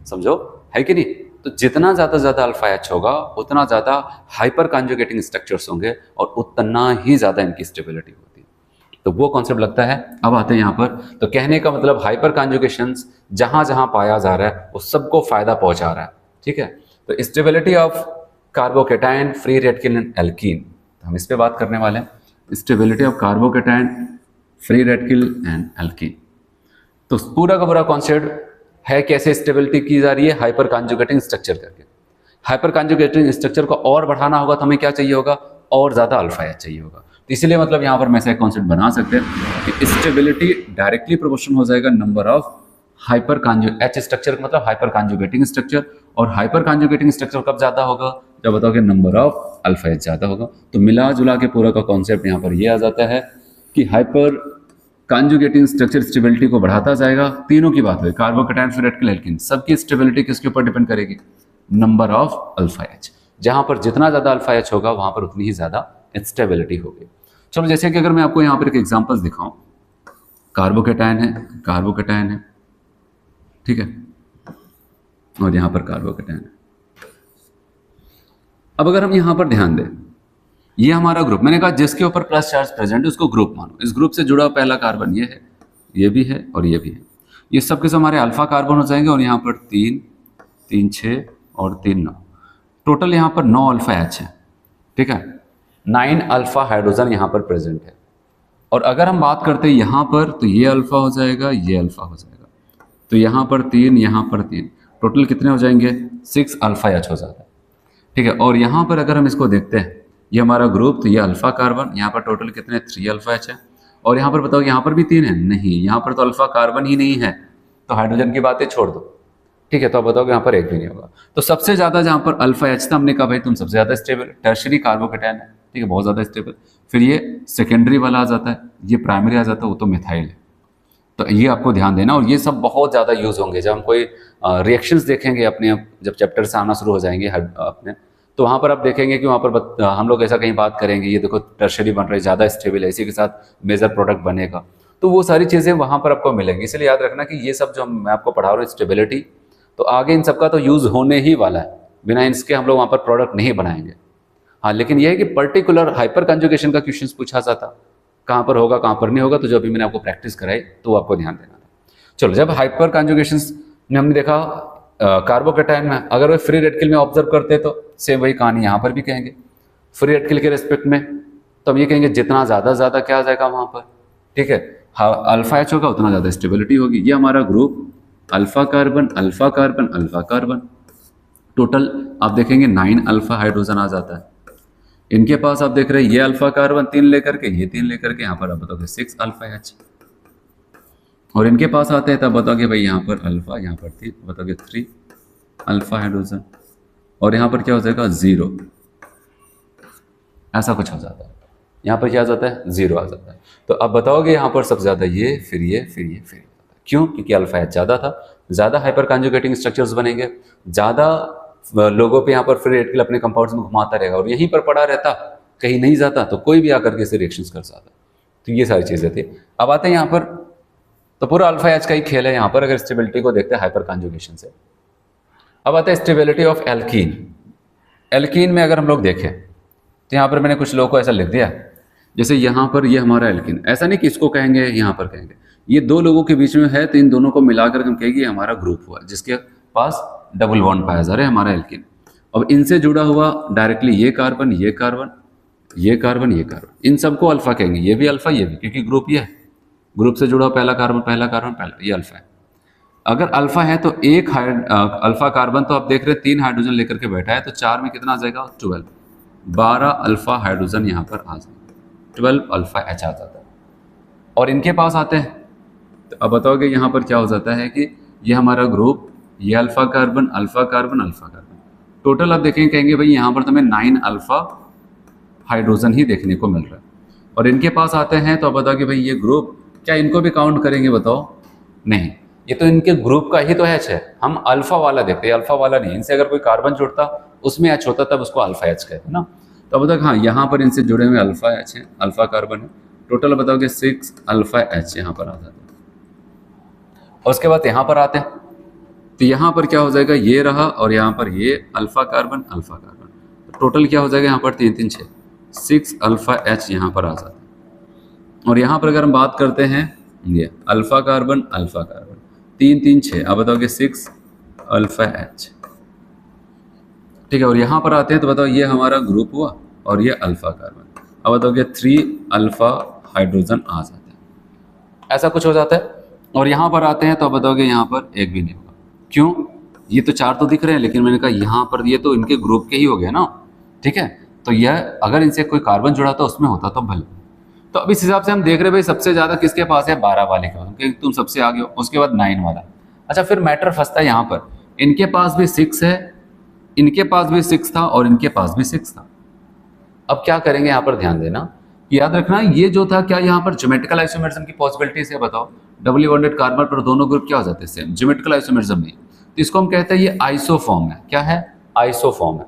समझो है कि नहीं? तो जितना ज़्यादा अल्फा एच होगा, उतना ज़्यादा हाइपर कॉन्जुगेटिंग स्ट्रक्चर्स होंगे, और उतना ही ज़्यादा इनकी स्टेबिलिटी होती है। तो वो कॉन्सेप्ट लगता है। अब आते हैं यहाँ पर, तो कहने का मतलब हाइपर कॉन्जुगेशन जहाँ जहाँ पाया जा रहा है वो सबको फायदा पहुँचा रहा है, ठीक है। तो stability of carbocation, free radical and alkene, तो हम इस पर बात करने वाले हैं। Stability of carbocation, free radical and alkene. तो पूरा का पूरा कॉन्सेप्ट है कैसे स्टेबिलिटी की जा रही है, हाइपर कॉन्जुगेटिंग स्ट्रक्चर करके। हाइपर कॉन्जुगेटिंग स्ट्रक्चर को और बढ़ाना होगा तो हमें क्या चाहिए होगा, और ज़्यादा अल्फा एच चाहिए होगा। तो इसलिए मतलब यहाँ पर मैं ऐसा एक कॉन्सेप्ट बना सकते हैं कि स्टेबिलिटी डायरेक्टली प्रोपोर्शनल हो जाएगा number of hyper H structure, मतलब हाइपर कॉन्जुगेटिंग स्ट्रक्चर। और हाइपर कॉन्जुगेटिंग स्ट्रक्चर कब ज़्यादा होगा, जब बताओ कि नंबर ऑफ अल्फा एच ज़्यादा होगा। तो मिला जुला के पूरा का कॉन्सेप्ट यहाँ पर ये आ जाता है कि हाइपर कॉन्जुगेटिंग स्ट्रक्चर स्टेबिलिटी को बढ़ाता जाएगा। तीनों की बात है, कार्बोकेटायन, फ्री रेडिकल, एल्कीन, सबकी स्टेबिलिटी किसके ऊपर डिपेंड करेगी, नंबर ऑफ अल्फा एच। जहां पर जितना ज़्यादा अल्फा एच होगा वहां पर उतनी ही ज़्यादा स्टेबिलिटी होगी। चलो, जैसे कि अगर मैं आपको यहाँ पर एक एग्जाम्पल्स दिखाऊं, कार्बोकेटायन है, ठीक है, और यहाँ पर कार्बोकेटायन है। अब अगर हम यहाँ पर ध्यान दें, ये हमारा ग्रुप, मैंने कहा जिसके ऊपर प्लस चार्ज प्रेजेंट है उसको ग्रुप मानो। इस ग्रुप से जुड़ा पहला कार्बन ये है, ये भी है और ये भी है। ये सब के सब हमारे अल्फा कार्बन हो जाएंगे, और यहाँ पर 3, 3, 6 और 3, 9, टोटल यहाँ पर 9 अल्फा एच है, ठीक है। 9 अल्फा हाइड्रोजन यहाँ पर प्रेजेंट है। और अगर हम बात करते हैं यहाँ पर, तो ये अल्फा हो जाएगा, ये अल्फा हो जाएगा, तो यहाँ पर 3, यहाँ पर 3, टोटल कितने हो जाएंगे, 6 अल्फा एच हो जाता है, ठीक है। और यहाँ पर अगर हम इसको देखते हैं, ये हमारा ग्रुप, तो ये अल्फा कार्बन, यहाँ पर टोटल कितने, 3 अल्फा एच है। और यहाँ पर बताओ यहाँ पर भी 3 है, नहीं, यहाँ पर तो अल्फा कार्बन ही नहीं है, तो हाइड्रोजन की बातें छोड़ दो, ठीक है। तो आप बताओ यहाँ पर एक भी नहीं होगा। तो सबसे ज़्यादा जहाँ पर अल्फा एच था, हमने कहा भाई तुम सबसे ज़्यादा स्टेबल, टर्शरी कार्बोकेटायन है, ठीक है, बहुत ज़्यादा स्टेबल। फिर ये सेकेंडरी वाला आ जाता है, ये प्राइमरी आ जाता है, वो तो मिथाइल है। तो ये आपको ध्यान देना, और ये सब बहुत ज़्यादा यूज़ होंगे जब हम कोई रिएक्शंस देखेंगे अपने, जब चैप्टर से आना शुरू हो जाएंगे अपने, तो वहाँ पर आप देखेंगे कि वहाँ पर हम लोग ऐसा कहीं बात करेंगे, ये देखो टर्शरी बन रही है, ज़्यादा स्टेबल है, इसी के साथ मेजर प्रोडक्ट बनेगा। तो वो सारी चीज़ें वहाँ पर आपको मिलेंगी। इसलिए याद रखना कि ये सब जो मैं आपको पढ़ा रहा हूँ स्टेबिलिटी, तो आगे इन सब का तो यूज़ होने ही वाला है, बिना इसके हम लोग वहाँ पर प्रोडक्ट नहीं बनाएंगे। हाँ, लेकिन यह है कि पर्टिकुलर हाइपर कंजुगेशन का क्वेश्चन पूछा जाता, कहाँ पर होगा कहाँ पर नहीं होगा, तो जो अभी मैंने आपको प्रैक्टिस कराई तो वो आपको ध्यान देना था। चलो, जब हाइपर कंजुगेशन में हमने देखा कार्बोकेटायन में अगर वो फ्री रेडिकल में ऑब्जर्व करते तो सेम वही कहानी यहाँ पर भी कहेंगे। फ्री रेडिकल के रेस्पेक्ट में तो हम ये कहेंगे जितना ज़्यादा क्या आ जाएगा वहाँ पर, ठीक है, अल्फा एच होगा उतना ज़्यादा स्टेबिलिटी होगी। ये हमारा group alpha carbon alpha carbon alpha carbon, total आप देखेंगे 9 अल्फा हाइड्रोजन आ जाता है। इनके पास आप देख रहे हैं ये अल्फा कार्बन 3 लेकर के, ये 3 लेकर के, यहाँ पर आप बताओगे 6 अल्फा एच। और इनके पास आते हैं तब बताओगे भाई यहाँ पर अल्फा, यहाँ पर 3, बताओगे 3 अल्फा हाइड्रोजन, और यहाँ पर क्या हो जाएगा 0, ऐसा कुछ हो जाता है। यहाँ पर क्या आ जाता है 0 आ जाता है। तो अब बताओगे यहाँ पर सबसे ज़्यादा ये, फिर ये, फिर ये, फिर ये। क्यों? क्योंकि अल्फा एच ज़्यादा था, ज़्यादा हाइपर कॉन्जुगेटिंग स्ट्रक्चर्स बनेंगे, ज़्यादा लोगों पे यहाँ पर फ्री रेडिकल अपने कंपाउंड्स में घुमाता रहेगा, और यहीं पर पड़ा रहता, कहीं नहीं जाता, तो कोई भी आकर के इसे रिएक्शंस कर सकता। तो ये सारी चीज़ें थी। अब आते हैं यहाँ पर, तो पूरा अल्फा एच का ही खेल है यहाँ पर अगर स्टेबिलिटी को देखते हैं हाइपर कॉन्जुगेशन से। अब आता है स्टेबिलिटी ऑफ एल्कीन। एल्कीन में अगर हम लोग देखें तो यहाँ पर मैंने कुछ लोगों को ऐसा लिख दिया, जैसे यहाँ पर ये हमारा एल्कीन, ऐसा नहीं कि इसको कहेंगे यहाँ पर कहेंगे, ये दो लोगों के बीच में है तो इन दोनों को मिलाकर हम कहेंगे ये हमारा ग्रुप हुआ जिसके पास डबल बॉन्ड पाया जा रहा है, हमारा एल्कीन। अब इनसे जुड़ा हुआ डायरेक्टली ये कार्बन, ये कार्बन, ये कार्बन, ये कार्बन, इन सबको अल्फा कहेंगे, ये भी अल्फा, ये भी, क्योंकि ग्रुप ये है, ग्रुप से जुड़ा पहला कार्बन पहला कार्बन पहला, ये अल्फा है। अगर अल्फा है तो एक अल्फा कार्बन तो आप देख रहे हैं 3 हाइड्रोजन लेकर के बैठा है, तो 4 में कितना आ जाएगा 12, 12 अल्फा हाइड्रोजन यहाँ पर आ जाएगा, 12 अल्फा एच आ जाता है। और इनके पास आते हैं तो अब बताओगे यहाँ पर क्या हो जाता है कि ये हमारा ग्रुप, ये alpha carbon alpha carbon alpha carbon, total आप देखेंगे कहेंगे भाई यहाँ पर तुम्हें 9 अल्फा हाइड्रोजन ही देखने को मिल रहा है। और इनके पास आते हैं तो अब बताओ कि भाई ये ग्रुप, क्या इनको भी काउंट करेंगे बताओ? नहीं, ये तो इनके ग्रुप का ही तो एच है, हम अल्फा वाला देखते हैं, अल्फा वाला नहीं। इनसे अगर कोई कार्बन जुड़ता उसमें एच होता तब उसको अल्फा एच कहते हैं ना। तो अब बताओ हाँ, यहाँ पर इनसे जुड़े हुए अल्फा एच है, अल्फा कार्बन है, टोटल बताओगे 6 अल्फा एच यहाँ पर आ जाता है। और उसके बाद यहाँ पर आते हैं तो यहाँ पर क्या हो जाएगा, ये रहा, और यहाँ पर ये अल्फा कार्बन अल्फा कार्बन, तो टोटल क्या हो जाएगा यहाँ पर 3 3 6, 6 अल्फा एच यहाँ पर आ जाता है। और यहाँ पर अगर हम बात करते हैं ये अल्फा कार्बन अल्फा कार्बन, 3 3 6, अब बताओगे 6 अल्फा एच, ठीक है। और यहाँ पर आते हैं तो बताओ ये हमारा ग्रुप हुआ और ये अल्फा कार्बन, अब बताओगे 3 अल्फा हाइड्रोजन आ जाते हैं, ऐसा कुछ हो जाता है। और यहाँ पर आते हैं तो अब बताओगे यहाँ पर एक भी नहीं होगा, क्यों? ये तो 4 तो दिख रहे हैं, लेकिन मैंने कहा यहाँ पर ये तो इनके ग्रुप के ही हो गया ना, ठीक है। तो यह अगर इनसे कोई कार्बन जुड़ा था उसमें होता तो भले। तो अब इस हिसाब से हम देख रहे भाई सबसे ज़्यादा किसके पास है, 12 वाले के पास, तुम सबसे आगे हो, उसके बाद 9 वाला। अच्छा, फिर मैटर फंसता है यहाँ पर, इनके पास भी 6 है, इनके पास भी 6 था और इनके पास भी 6 था। अब क्या करेंगे यहाँ पर ध्यान देना, याद रखना ये जो था क्या यहाँ पर ज्योमेट्रिकल आइसोमेरिज्म की पॉसिबिलिटी से बताओ, डबली बॉन्डेड कार्बन पर दोनों ग्रुप क्या हो जाते हैं सेम, ज्योमेट्रिकल आइसोमेरिज्म नहीं, तो इसको हम कहते हैं ये आइसोफॉर्म है। क्या है? आइसोफॉर्म है।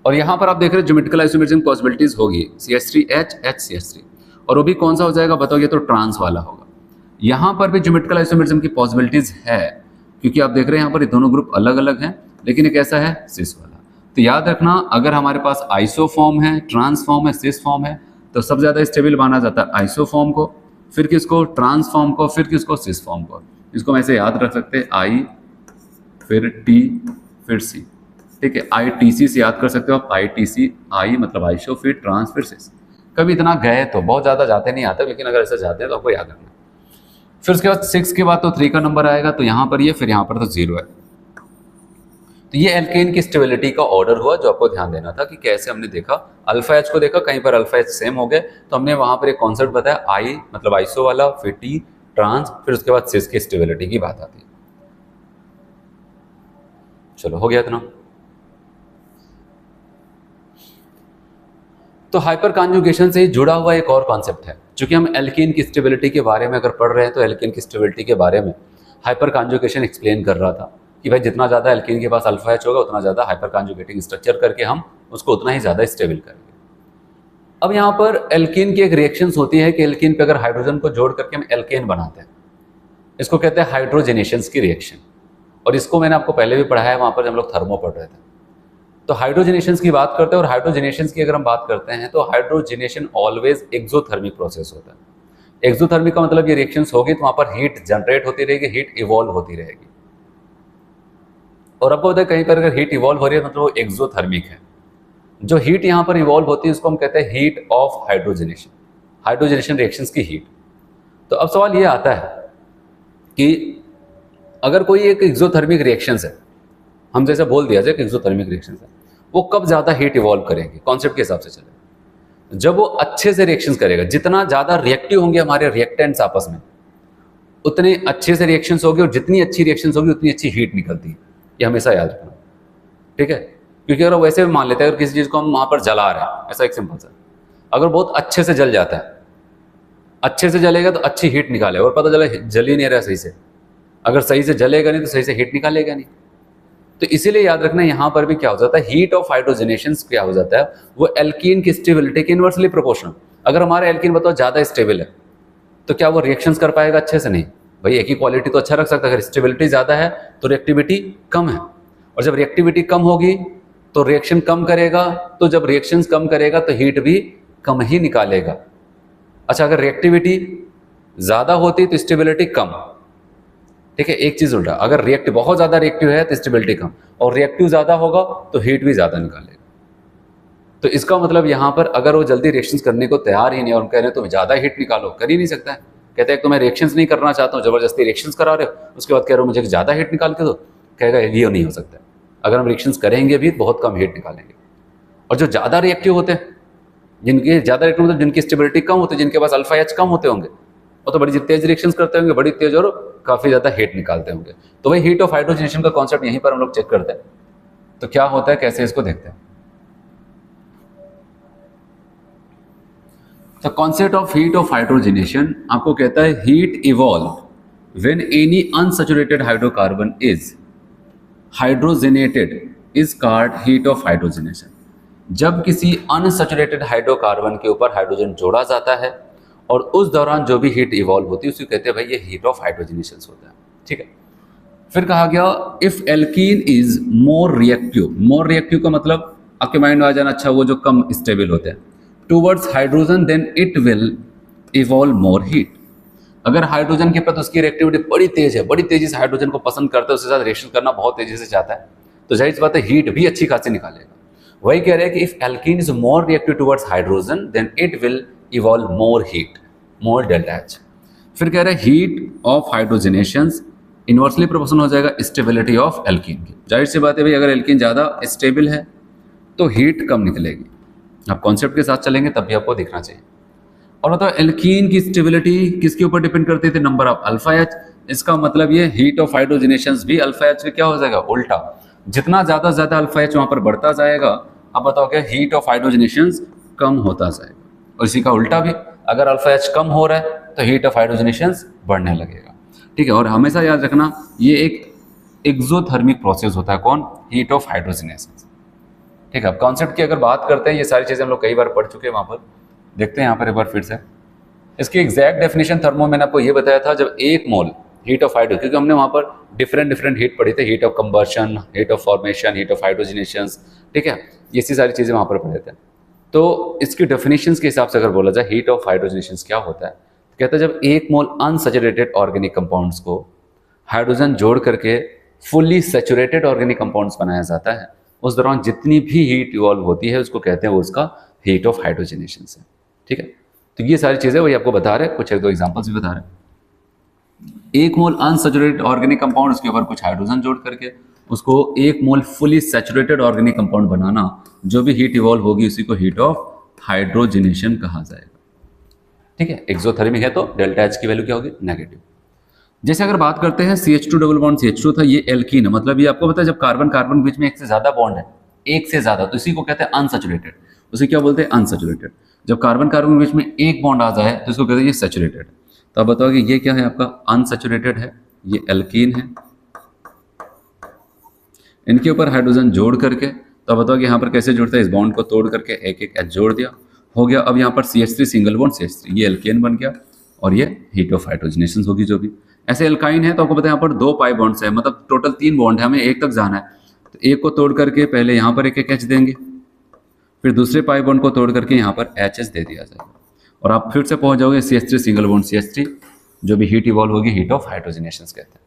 और यहाँ पर आप देख रहे हैं ज्योमेट्रिकल आइसोमेरिज्म पॉसिबिलिटीज होगी CH3H HCH3, और वो भी कौन सा हो जाएगा बताओ, ये तो ट्रांस वाला होगा। यहाँ पर भी ज्योमेट्रिकल आइसोमेरिज्म की पॉसिबिलिटीज है, क्योंकि आप देख रहे हैं यहाँ पर ये दोनों ग्रुप अलग अलग हैं, लेकिन एक ऐसा है सिस वाला। तो याद रखना, अगर हमारे पास आइसोफॉर्म है, ट्रांसफॉर्म है, सिस फॉर्म है, तो सबसे ज़्यादा स्टेबल माना जाता है आइसोफॉर्म को, फिर किसको? ट्रांसफॉर्म को, फिर किसको? सिस फॉर्म को। इसको हम ऐसे याद रख सकते हैं, I फिर T फिर C, ठीक है। ITC से याद कर सकते हो आप, ITC, I मतलब आइसो, फिर ट्रांस, फिर सिस। कभी इतना गए तो, बहुत ज़्यादा जाते नहीं आते, लेकिन अगर ऐसा जाते हैं तो आपको याद रखना। फिर उसके बाद 6 के बाद तो 3 का नंबर आएगा, तो यहाँ पर ये, फिर यहाँ पर तो 0 है। तो ये एल्केन की स्टेबिलिटी का ऑर्डर हुआ, जो आपको ध्यान देना था कि कैसे हमने देखा, अल्फा एच को देखा, कहीं पर अल्फा एच सेम हो गए, तो हमने वहां पर एक कॉन्सेप्ट बताया, I मतलब आइसो वाला, फिर T ट्रांस, फिर उसके बाद सिस की स्टेबिलिटी की बात आती है। चलो, हो गया इतना। तो हाइपर कॉन्जुगेशन से जुड़ा हुआ एक और कॉन्सेप्ट है, चूंकि हम एल्कीन की स्टेबिलिटी के बारे में अगर पढ़ रहे हैं, तो एल्कीन की स्टेबिलिटी के बारे में हाइपर कॉन्जुगेशन एक्सप्लेन कर रहा था कि भाई जितना ज़्यादा एल्कीन के पास अल्फा एच होगा, उतना ज़्यादा हाइपर कॉन्जुगेटिंग स्ट्रक्चर करके हम उसको उतना ही ज़्यादा स्टेबल करेंगे। अब यहाँ पर एल्कीन की एक रिएक्शंस होती है कि एल्कीन पे अगर हाइड्रोजन को जोड़ करके हम एल्केन बनाते हैं, इसको कहते हैं हाइड्रोजनेशंस की रिएक्शन। और इसको मैंने आपको पहले भी पढ़ाया है, वहाँ पर हम लोग थर्मो पढ़ रहे थे। तो हाइड्रोजनेशंस की बात करते हैं, और हाइड्रोजनेशंस की अगर हम बात करते हैं तो हाइड्रोजनेशन ऑलवेज एक्सोथर्मिक प्रोसेस होता है। एक्सोथर्मिक का मतलब ये रिएक्शंस होगी तो वहां पर हीट जनरेट होती रहेगी, हीट इवॉल्व होती रहेगी। और आपको पता है कहीं पर अगर हीट इवॉल्व हो रही है मतलब वो एक्सोथर्मिक है। जो हीट यहाँ पर इवॉल्व होती है उसको हम कहते हैं heat of hydrogenation, hydrogenation reactions की हीट। तो अब सवाल ये आता है कि अगर कोई एक एक्सोथर्मिक रिएक्शंस है, हम जैसे बोल दिया जाए कि एक्सोथर्मिक रिएक्शंस है, वो कब ज़्यादा हीट इवॉल्व करेंगे, कॉन्सेप्ट के हिसाब से चले, जब वो अच्छे से रिएक्शंस करेगा। जितना ज़्यादा रिएक्टिव होंगे हमारे रिएक्टेंट्स आपस में, उतने अच्छे से रिएक्शंस होगी, और जितनी अच्छी रिएक्शंस होगी उतनी अच्छी हीट निकलती है। ये हमेशा याद रखना, ठीक है। क्योंकि अगर वैसे भी मान लेते हैं, अगर किसी चीज़ को हम वहाँ पर जला रहे हैं, ऐसा एक सिंपल सा, अगर बहुत अच्छे से जल जाता है, अच्छे से जलेगा तो अच्छी हीट निकालेगा, और पता चला जल ही नहीं रहा सही से, अगर सही से जलेगा नहीं तो सही से हीट निकालेगा नहीं। तो इसीलिए याद रखना यहाँ पर भी क्या हो जाता है, हीट ऑफ हाइड्रोजनेशन क्या हो जाता है, वो एल्कीन की स्टेबिलिटी के इनवर्सली प्रोपोर्शनल। अगर हमारा एल्कीन बताओ ज़्यादा स्टेबल है तो क्या वो रिएक्शंस कर पाएगा अच्छे से? नहीं भाई, एक ही क्वालिटी तो अच्छा रख सकता है। अगर स्टेबिलिटी ज़्यादा है तो रिएक्टिविटी कम है, और जब रिएक्टिविटी कम होगी तो रिएक्शन कम करेगा, तो जब रिएक्शंस कम करेगा तो हीट भी कम ही निकालेगा। अच्छा, अगर रिएक्टिविटी ज़्यादा होती तो स्टेबिलिटी कम, ठीक है। एक चीज़ उल्टा, अगर रिएक्टिव बहुत ज़्यादा रिएक्टिव है तो स्टेबिलिटी कम, और रिएक्टिव ज़्यादा होगा तो हीट भी ज़्यादा निकालेगा। तो इसका मतलब यहाँ पर अगर वो जल्दी रिएक्शंस करने को तैयार ही नहीं, और हम कह रहे हैं तुम ज़्यादा हीट निकालो, कर ही नहीं सकता है। कहते हैं तो मैं रिएक्शंस नहीं करना चाहता हूँ, जबरदस्ती रिएक्शंस करा रहे हो, उसके बाद कह रहे हो मुझे ज़्यादा हीट निकाल के दो, कहेगा ये नहीं हो सकता। अगर हम रिएक्शंस करेंगे भी बहुत कम हीट निकालेंगे। और जो ज़्यादा रिएक्टिव होते हैं, जिनके ज़्यादा रिएक्टिव मतलब जिनकी स्टेबिलिटी कम होती है, जिनके पास अल्फा एच कम होते होंगे, वो तो बड़ी तेज रिएक्शंस करते होंगे, बड़ी तेज और काफ़ी ज़्यादा हीट निकालते होंगे। तो वही हीट ऑफ हाइड्रोजनेशन का कॉन्सेप्ट यहीं पर हम लोग चेक करते हैं। तो क्या होता है, कैसे इसको देखते हैं। The concept of heat of hydrogenation आपको कहता है heat evolve when any unsaturated hydrocarbon is hydrogenated is called heat of hydrogenation. जब किसी अनसैचुरेटेड हाइड्रोकार्बन के ऊपर हाइड्रोजन जोड़ा जाता है और उस दौरान जो भी हीट इवॉल्व होती है उसे कहते हैं भाई ये हीट ऑफ हाइड्रोजनेशन होता है, ठीक है। फिर कहा गया if alkene is more reactive, more reactive का मतलब आपके माइंड में आ जाना, अच्छा वो जो कम स्टेबल होते हैं, towards hydrogen then it will evolve more heat. अगर हाइड्रोजन के प्रति उसकी रिएक्टिविटी बड़ी तेज है, बड़ी तेजी से हाइड्रोजन को पसंद करता है, उसके साथ रिएक्शन करना बहुत तेजी से चाहता है, तो जाहिर सी बात है हीट भी अच्छी खासी निकालेगा। वही कह रहे हैं कि if alkene is more reactive towards hydrogen then it will evolve more heat, more delta H. फिर कह रहे हैं heat of hydrogenation inversely proportional हो जाएगा स्टेबिलिटी ऑफ एल्कीन की। जाहिर सी बात है भाई, अगर एल्कीन ज़्यादा स्टेबल है तो हीट कम निकलेगी। आप कॉन्सेप्ट के साथ चलेंगे तब भी आपको देखना चाहिए। और बताओ एल्कीन की स्टेबिलिटी किसके ऊपर डिपेंड करती थी, नंबर ऑफ अल्फा एच। इसका मतलब ये हीट ऑफ हाइड्रोजनेशन भी अल्फा एच का क्या हो जाएगा, उल्टा। जितना ज़्यादा अल्फा एच वहाँ पर बढ़ता जाएगा, अब बताओ क्या हीट ऑफ हाइड्रोजनेशन कम होता जाएगा। और इसी का उल्टा भी, अगर अल्फा एच कम हो रहा है तो हीट ऑफ हाइड्रोजनेशन बढ़ने लगेगा, ठीक है। और हमेशा याद रखना ये एक एक्सोथर्मिक प्रोसेस होता है, कौन, हीट ऑफ हाइड्रोजनेशन, ठीक है। अब कॉन्सेप्ट की अगर बात करते हैं, ये सारी चीज़ें हम लोग कई बार पढ़ चुके हैं, वहाँ पर देखते हैं यहाँ पर एक बार फिर से। इसकी एग्जैक्ट डेफिनेशन थर्मो मैंने आपको ये बताया था, जब एक मोल हीट ऑफ हाइड्रो, क्योंकि हमने वहाँ पर डिफरेंट हीट पढ़ी थी, heat of combustion, heat of formation, heat of hydrogenation, ठीक है, ये सारी चीज़ें वहाँ पर पढ़े थे। तो इसकी डेफिनेशन के हिसाब से अगर बोला जाए हीट ऑफ हाइड्रोजनेशन क्या होता है, तो कहता है जब एक मोल अनसैचुरेटेड ऑर्गेनिक कंपाउंड्स को हाइड्रोजन जोड़ करके फुल्ली सैचुरेटेड ऑर्गेनिक कंपाउंड्स बनाया जाता है, उस दौरान जितनी भी हीट इवॉल्व होती है उसको कहते हैं वो उसका हीट ऑफ हाइड्रोजनेशन है, ठीक है। तो ये सारी चीज़ें वही आपको बता रहे हैं, कुछ एक दो एग्जांपल्स भी बता रहे हैं। एक मोल अनसैचुरेटेड ऑर्गेनिक कंपाउंड, उसके ऊपर कुछ हाइड्रोजन जोड़ करके उसको एक मोल फुली सैचुरेटेड ऑर्गेनिक कंपाउंड बनाना, जो भी हीट इवॉल्व होगी उसी को हीट ऑफ हाइड्रोजनेशन कहा जाएगा, ठीक है। एक्सोथर्मिक है तो डेल्टा एच की वैल्यू क्या होगी, नेगेटिव। जैसे अगर बात करते हैं CH2 डबल बॉन्ड CH2 था, ये एल्कीन है, मतलब ये आपको पता है जब कार्बन कार्बन बीच में एक से ज्यादा बॉन्ड है, एक से ज्यादा, तो इसी को कहते हैं अनसैचुरेटेड। उसे क्या बोलते हैं, अनसैचुरेटेड। जब कार्बन कार्बन बीच में एक बॉन्ड आ जाए तो इसको कहते हैं ये सैचुरेटेड। तो आप बताओ कि ये क्या है, आपका अनसैचुरेटेड है, ये एल्कीन है। इनके ऊपर हाइड्रोजन जोड़ करके, तो आप बताओ कि यहाँ पर कैसे जोड़ता है, इस बॉन्ड को तोड़ करके एक एक एच जोड़ दिया, हो गया। अब यहाँ पर CH3 सिंगल बॉन्ड CH3, ये एल्केन बन गया, और ये हीट ऑफ हाइड्रोजनेशन होगी जो भी। ऐसे एल्काइन है तो आपको पता है यहाँ पर 2 पाई बॉन्ड्स है, मतलब टोटल 3 बॉन्ड है, हमें एक तक जाना है, तो तो एक को तोड़ करके पहले यहाँ पर एक एक H देंगे, फिर दूसरे पाई बॉन्ड को तोड़ करके यहाँ पर HH दे दिया जाएगा और आप फिर से पहुंच जाओगे CH3 सिंगल बॉन्ड CH3, जो भी हीट इवॉल्व होगी हीट ऑफ हाइड्रोजनेशन कहते हैं।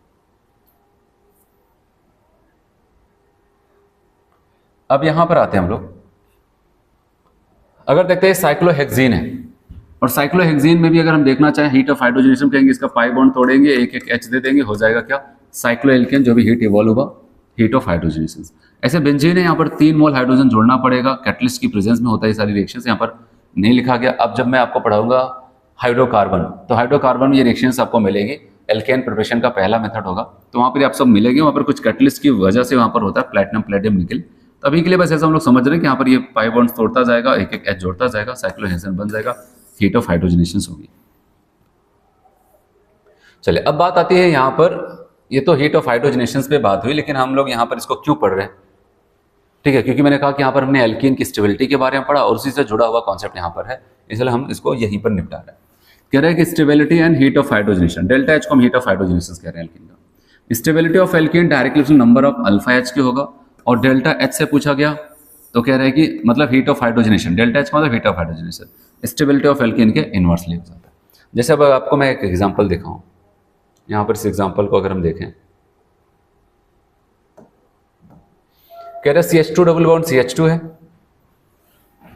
अब यहां पर आते हैं हम लोग, अगर देखते हैं साइक्लोहेक्सीन है और साइक्लोहेक्सीन में भी अगर हम देखना चाहें हीट ऑफ हाइड्रोजनेशन कहेंगे, इसका पाई बॉन्ड तोड़ेंगे, एक एक H दे देंगे, हो जाएगा क्या, साइक्लोएल्केन, जो भी हीट इवॉल्व होगा हीट ऑफ हाइड्रोजनेशन। ऐसे बेंजीन है, यहाँ पर 3 मोल हाइड्रोजन जोड़ना पड़ेगा, कैटलिस्ट की प्रेजेंस में होता है ये सारी रिएक्शंस, यहाँ पर नहीं लिखा गया। अब जब मैं आपको पढ़ाऊंगा हाइड्रोकार्बन, तो हाइड्रोकार्बन में ये रिएक्शंस आपको मिलेगी, एल्केन प्रिपरेशन का पहला मेथड होगा, तो वहाँ पर आप सब मिलेंगे, वहाँ पर कुछ कैटलिस्ट की वजह से वहाँ पर होता है प्लैटिनम प्लेटिनम निकल। तो अभी के लिए बस ऐसा हम लोग समझ रहे हैं कि यहाँ पर ये पाई बॉन्ड्स तोड़ता जाएगा, एक एक H जोड़ता जाएगा, साइक्लोहेक्सेन बन जाएगा, हीट ऑफ हाइड्रोजनेशन होगी। चलिए अब बात आती है यहाँ पर, ये तो हीट ऑफ हाइड्रोजनेशन पे बात हुई, लेकिन हम लोग यहाँ पर इसको क्यों पढ़ रहे हैं, ठीक है, क्योंकि मैंने कहा कि यहाँ पर हमने एल्कीन की स्टेबिलिटी के बारे में पढ़ा और उसी से जुड़ा हुआ कॉन्सेप्ट यहाँ पर है, इसलिए हम इसको यहीं पर निपटा रहे हैं। कह रहे हैं कि stability and heat of hydrogenation, delta H को हम हीट ऑफ हाइड्रोजनेशन कह रहे हैं एल्कीन का। Stability of alkene directly number of alpha H के होगा, और डेल्टा H से पूछा गया तो कह रहे हैं कि मतलब heat of hydrogenation, delta H मतलब heat of hydrogenation, stability of alkene के इनवर्सली हो जाता है। जैसे अब आपको मैं एक एग्जांपल दिखाऊं, यहाँ पर इस एग्जांपल को अगर हम देखें, कह रहे CH2 डबल बॉन्ड CH2 है,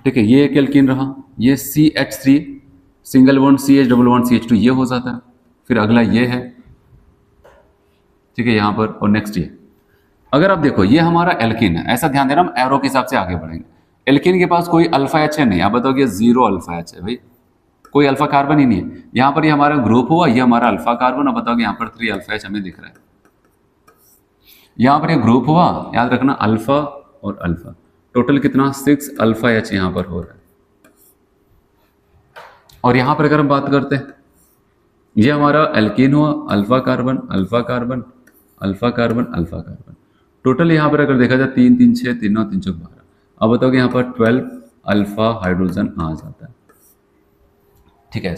ठीक है, ये एक एल्कीन रहा, ये CH3 single bond CH double bond CH2 ये हो जाता है, फिर अगला ये है, ठीक है, यहाँ पर, और नेक्स्ट ये। अगर आप देखो ये हमारा एल्कीन है, ऐसा ध्यान देना, हम एरो के हिसाब से आगे बढ़ेंगे। एल्कीन के पास कोई अल्फा H है नहीं, आप बताओगे 0 अल्फा H है भाई, कोई अल्फा कार्बन ही नहीं है। यहाँ पर ये हमारा ग्रुप हुआ, ये हमारा अल्फा कार्बन, अब बताओगे यहाँ पर 3 अल्फा H हमें दिख रहा है। यहाँ पर ये ग्रुप हुआ, याद रखना अल्फा और अल्फा, टोटल कितना 6 अल्फा H यहाँ पर हो रहा है। और यहाँ पर अगर हम बात करते हैं, ये हमारा एल्कीन हुआ, alpha carbon alpha carbon alpha carbon alpha carbon, total यहाँ पर अगर देखा जाए 3 3 6 3 9 3 4 12, अब बताओ कि यहाँ पर 12 अल्फा हाइड्रोजन आ जाता है, ठीक है।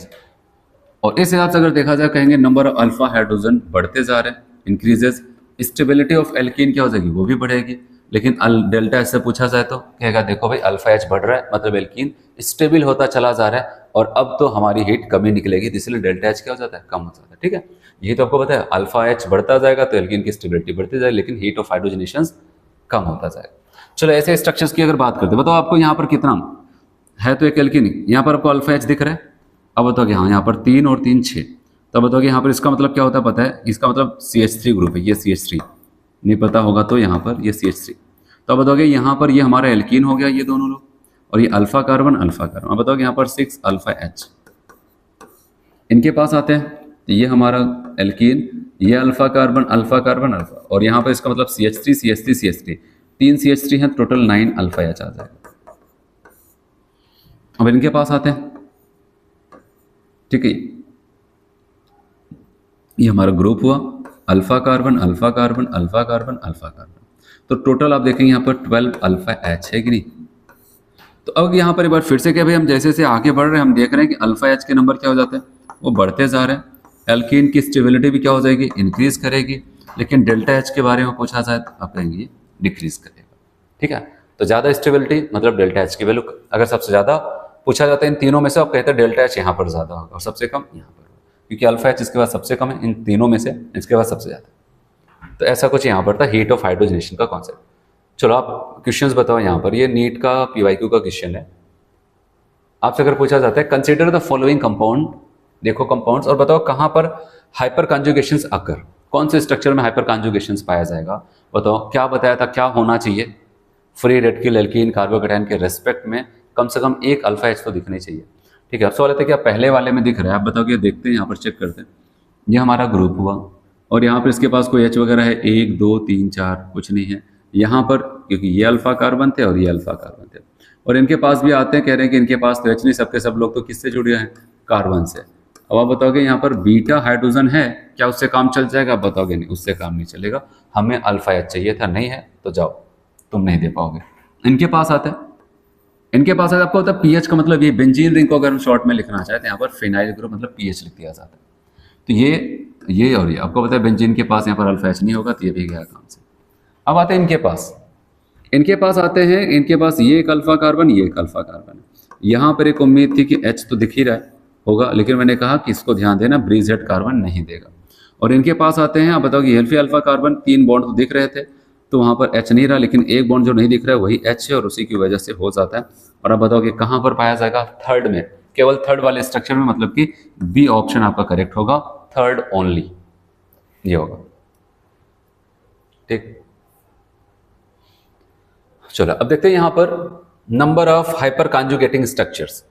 और इस हिसाब से अगर देखा जाए कहेंगे नंबर ऑफ अल्फा हाइड्रोजन बढ़ते जा रहे हैं, इंक्रीजेस, स्टेबिलिटी ऑफ एल्कीन क्या हो जाएगी, वो भी बढ़ेगी। लेकिन डेल्टा H से पूछा जाए तो कहेगा देखो भाई अल्फा H बढ़ रहा है, मतलब एल्कीन स्टेबल होता चला जा रहा है और अब तो हमारी हीट कमी निकलेगी, इसलिए डेल्टा H क्या हो जाता है, कम हो जाता है, ठीक है। ये तो आपको पता है, अल्फा H बढ़ता जाएगा तो एल्कीन की स्टेबिलिटी बढ़ती जाएगी, लेकिन हीट ऑफ हाइड्रोजनेशन कम होता जाएगा। चलो ऐसे स्ट्रक्चर्स की अगर बात करते हैं, बताओ आपको यहाँ पर कितना है, तो एक एल्कीन, यहाँ पर आपको अल्फा H दिख रहा है, अब बताओगे हाँ यहाँ पर 3 और 3 6, तो बताओगे यहाँ पर इसका मतलब क्या होता है पता है, इसका मतलब CH3 ग्रुप है, ये CH3 नहीं पता होगा तो यहाँ पर ये CH3, तो अब बताओगे यहाँ पर ये हमारा एल्कीन हो गया ये दोनों लोग, और ये अल्फा कार्बन अल्फा कार्बन, अब बताओगे यहाँ पर 6 अल्फा H, इनके पास आते हैं, तो ये हमारा एल्कीन, ये alpha carbon alpha carbon alpha, और यहाँ पर इसका मतलब CH3 CH3 CH3, 3 CH3 है, टोटल 9 अल्फा H आ जाएगा। अब इनके पास आते हैं, ठीक है, ये हमारा ग्रुप हुआ, alpha carbon alpha carbon alpha carbon alpha carbon, तो टोटल आप देखेंगे यहाँ पर 12 अल्फा H है कि नहीं। तो अब यहाँ पर एक बार फिर से क्या भाई, हम जैसे जैसे आगे बढ़ रहे हैं हम देख रहे हैं कि अल्फा H के नंबर क्या हो जाते हैं, वो बढ़ते जा रहे हैं, एल्कीन की स्टेबिलिटी भी क्या हो जाएगी, इंक्रीज करेगी, लेकिन डेल्टा H के बारे में पूछा जाए तो आप कहेंगे डिक्रीज करेगा, ठीक है। तो ज़्यादा स्टेबिलिटी मतलब डेल्टा H की वैल्यू, अगर सबसे ज़्यादा पूछा जाता है इन तीनों में से, आप कहते हैं डेल्टा H यहाँ पर ज़्यादा होगा और सबसे कम यहाँ पर, क्योंकि अल्फा H इसके बाद सबसे कम है इन तीनों में से, इसके बाद सबसे ज़्यादा। तो ऐसा कुछ यहाँ पर था हीट ऑफ हाइड्रोजनेशन का कॉन्सेप्ट। चलो आप क्वेश्चंस बताओ, यहाँ पर ये नीट का PYQ का क्वेश्चन है, आपसे अगर पूछा जाता है कंसीडर द फॉलोइंग कंपाउंड, देखो कंपाउंड्स और बताओ कहाँ पर हाइपर कॉन्जुगेशंस अकर, कौन से स्ट्रक्चर में हाइपर कॉन्जुगेशंस पाया जाएगा, बताओ क्या बताया था, क्या होना चाहिए, फ्री रेडिकल एल्कीन कार्बोकेटाइन के रेस्पेक्ट में कम से कम एक अल्फा H तो दिखनी चाहिए, ठीक है। अब सवाल है क्या पहले वाले में दिख रहा है, आप बताओगे, देखते हैं यहाँ पर चेक करते हैं, ये हमारा ग्रुप हुआ और यहाँ पर इसके पास कोई H वगैरह है 1 2 3 4 कुछ नहीं है, यहाँ पर क्योंकि ये अल्फा कार्बन थे और ये अल्फा कार्बन थे, और इनके पास भी आते हैं, कह रहे हैं कि इनके पास तो H नहीं, सबके सब लोग तो किससे जुड़े हैं, कार्बन से। अब आप बताओगे यहाँ पर बीटा हाइड्रोजन है, क्या उससे काम चल जाएगा, आप बताओगे नहीं, उससे काम नहीं चलेगा, हमें अल्फा H चाहिए था, नहीं है तो जाओ तुम नहीं दे पाओगे। इनके पास आते हैं, इनके पास आपको होता है पीएच का मतलब, ये बेंजीन रिंग को अगर हम शॉर्ट में लिखना चाहते हैं यहाँ पर फिनाइल ग्रुप मतलब पीएच लिख दिया जाता है, तो ये और ये आपको पता है बेंजीन के पास यहाँ पर अल्फा H नहीं होगा, तो ये भी गया काम से। अब आते हैं इनके पास, इनके पास आते हैं, इनके पास ये एक अल्फा कार्बन, ये एक अल्फा कार्बन। यहाँ पर एक उम्मीद थी कि H तो दिख ही रहा है होगा, लेकिन मैंने कहा कि इसको ध्यान देना, ब्रिज हेड कार्बन नहीं देगा। और इनके पास आते हैं, आप बताओ कि हेल्फी अल्फा कार्बन, 3 बॉन्ड तो दिख रहे थे, तो वहाँ पर H नहीं रहा, लेकिन एक बॉन्ड जो नहीं दिख रहा है वही H है, और उसी की वजह से हो जाता है। और अब बताओ कि कहाँ पर पाया जाएगा? थर्ड में, केवल थर्ड वाले स्ट्रक्चर में, मतलब कि बी ऑप्शन आपका करेक्ट होगा, थर्ड ओनली ये होगा। ठीक, चलो अब देखते हैं यहां पर number of hyper conjugating structures.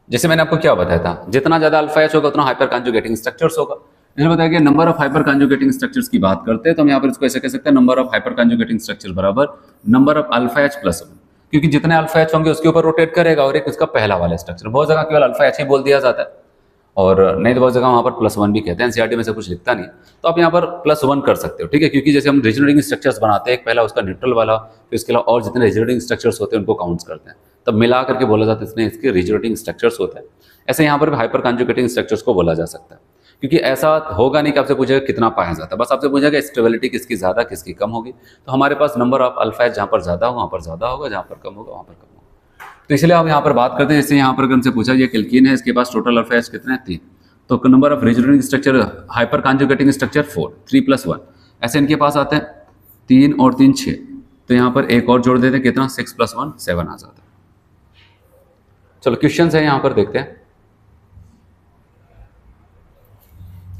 जैसे मैंने आपको क्या बताया था, जितना ज्यादा अल्फा एच होगा उतना हाइपर कॉन्जुगेटिंग स्ट्रक्चर्स होगा। मैंने बताया कि number of hyper conjugating structures की बात करते हैं तो हम यहाँ पर इसको ऐसे कह सकते हैं, number of hyper conjugating structure बराबर number of alpha H plus 1, क्योंकि जितने अल्फा एच होंगे उसके ऊपर रोटेट करेगा, और एक उसका पहला वाला स्ट्रक्चर। बहुत जगह केवल अल्फा एच ही बोल दिया जाता है, और नहीं तो बहुत जगह वहाँ पर +1 भी कहते हैं, एनसीईआरटी में से कुछ लिखता नहीं, तो आप यहाँ पर +1 कर सकते हो। ठीक है, क्योंकि जैसे हम रिजोनेटिंग स्ट्रक्चर्स बनाते हैं, एक पहला उसका न्यूट्रल वाला, फिर इसके अलावा और जितने रिजोनेटिंग स्ट्रक्चर्स होते हैं उनको काउंट्स करते हैं, तब मिला करके बोला जाता है इतने इसके रिजोनेटिंग स्ट्रक्चर्स होते हैं। ऐसे यहाँ पर हाइपर कॉन्जुगेटिंग स्ट्रक्चर्स को बोला जा सकता है, क्योंकि ऐसा होगा नहीं कि आपसे पूछेगा कितना पाया जाता है, बस आपसे पूछेगा स्टेबिलिटी किसकी ज़्यादा किसकी कम होगी। तो हमारे पास नंबर ऑफ अल्फा एच जहाँ पर ज़्यादा हो वहाँ पर ज़्यादा होगा, जहाँ पर कम होगा वहाँ पर कम होगा। तो इसलिए हम यहाँ पर बात करते हैं, जैसे यहाँ पर हमसे पूछा ये एल्कीन है, इसके पास टोटल अल्फा एच कितने हैं? 3, तो number of resonating structure hyper conjugating structure 4, 3 + 1। ऐसे इनके पास आते हैं 3 और 3 6, तो यहाँ पर एक और जोड़ देते हैं, कितना? 6 + 1 7 आ जाता है। चलो क्वेश्चन है यहाँ पर देखते हैं,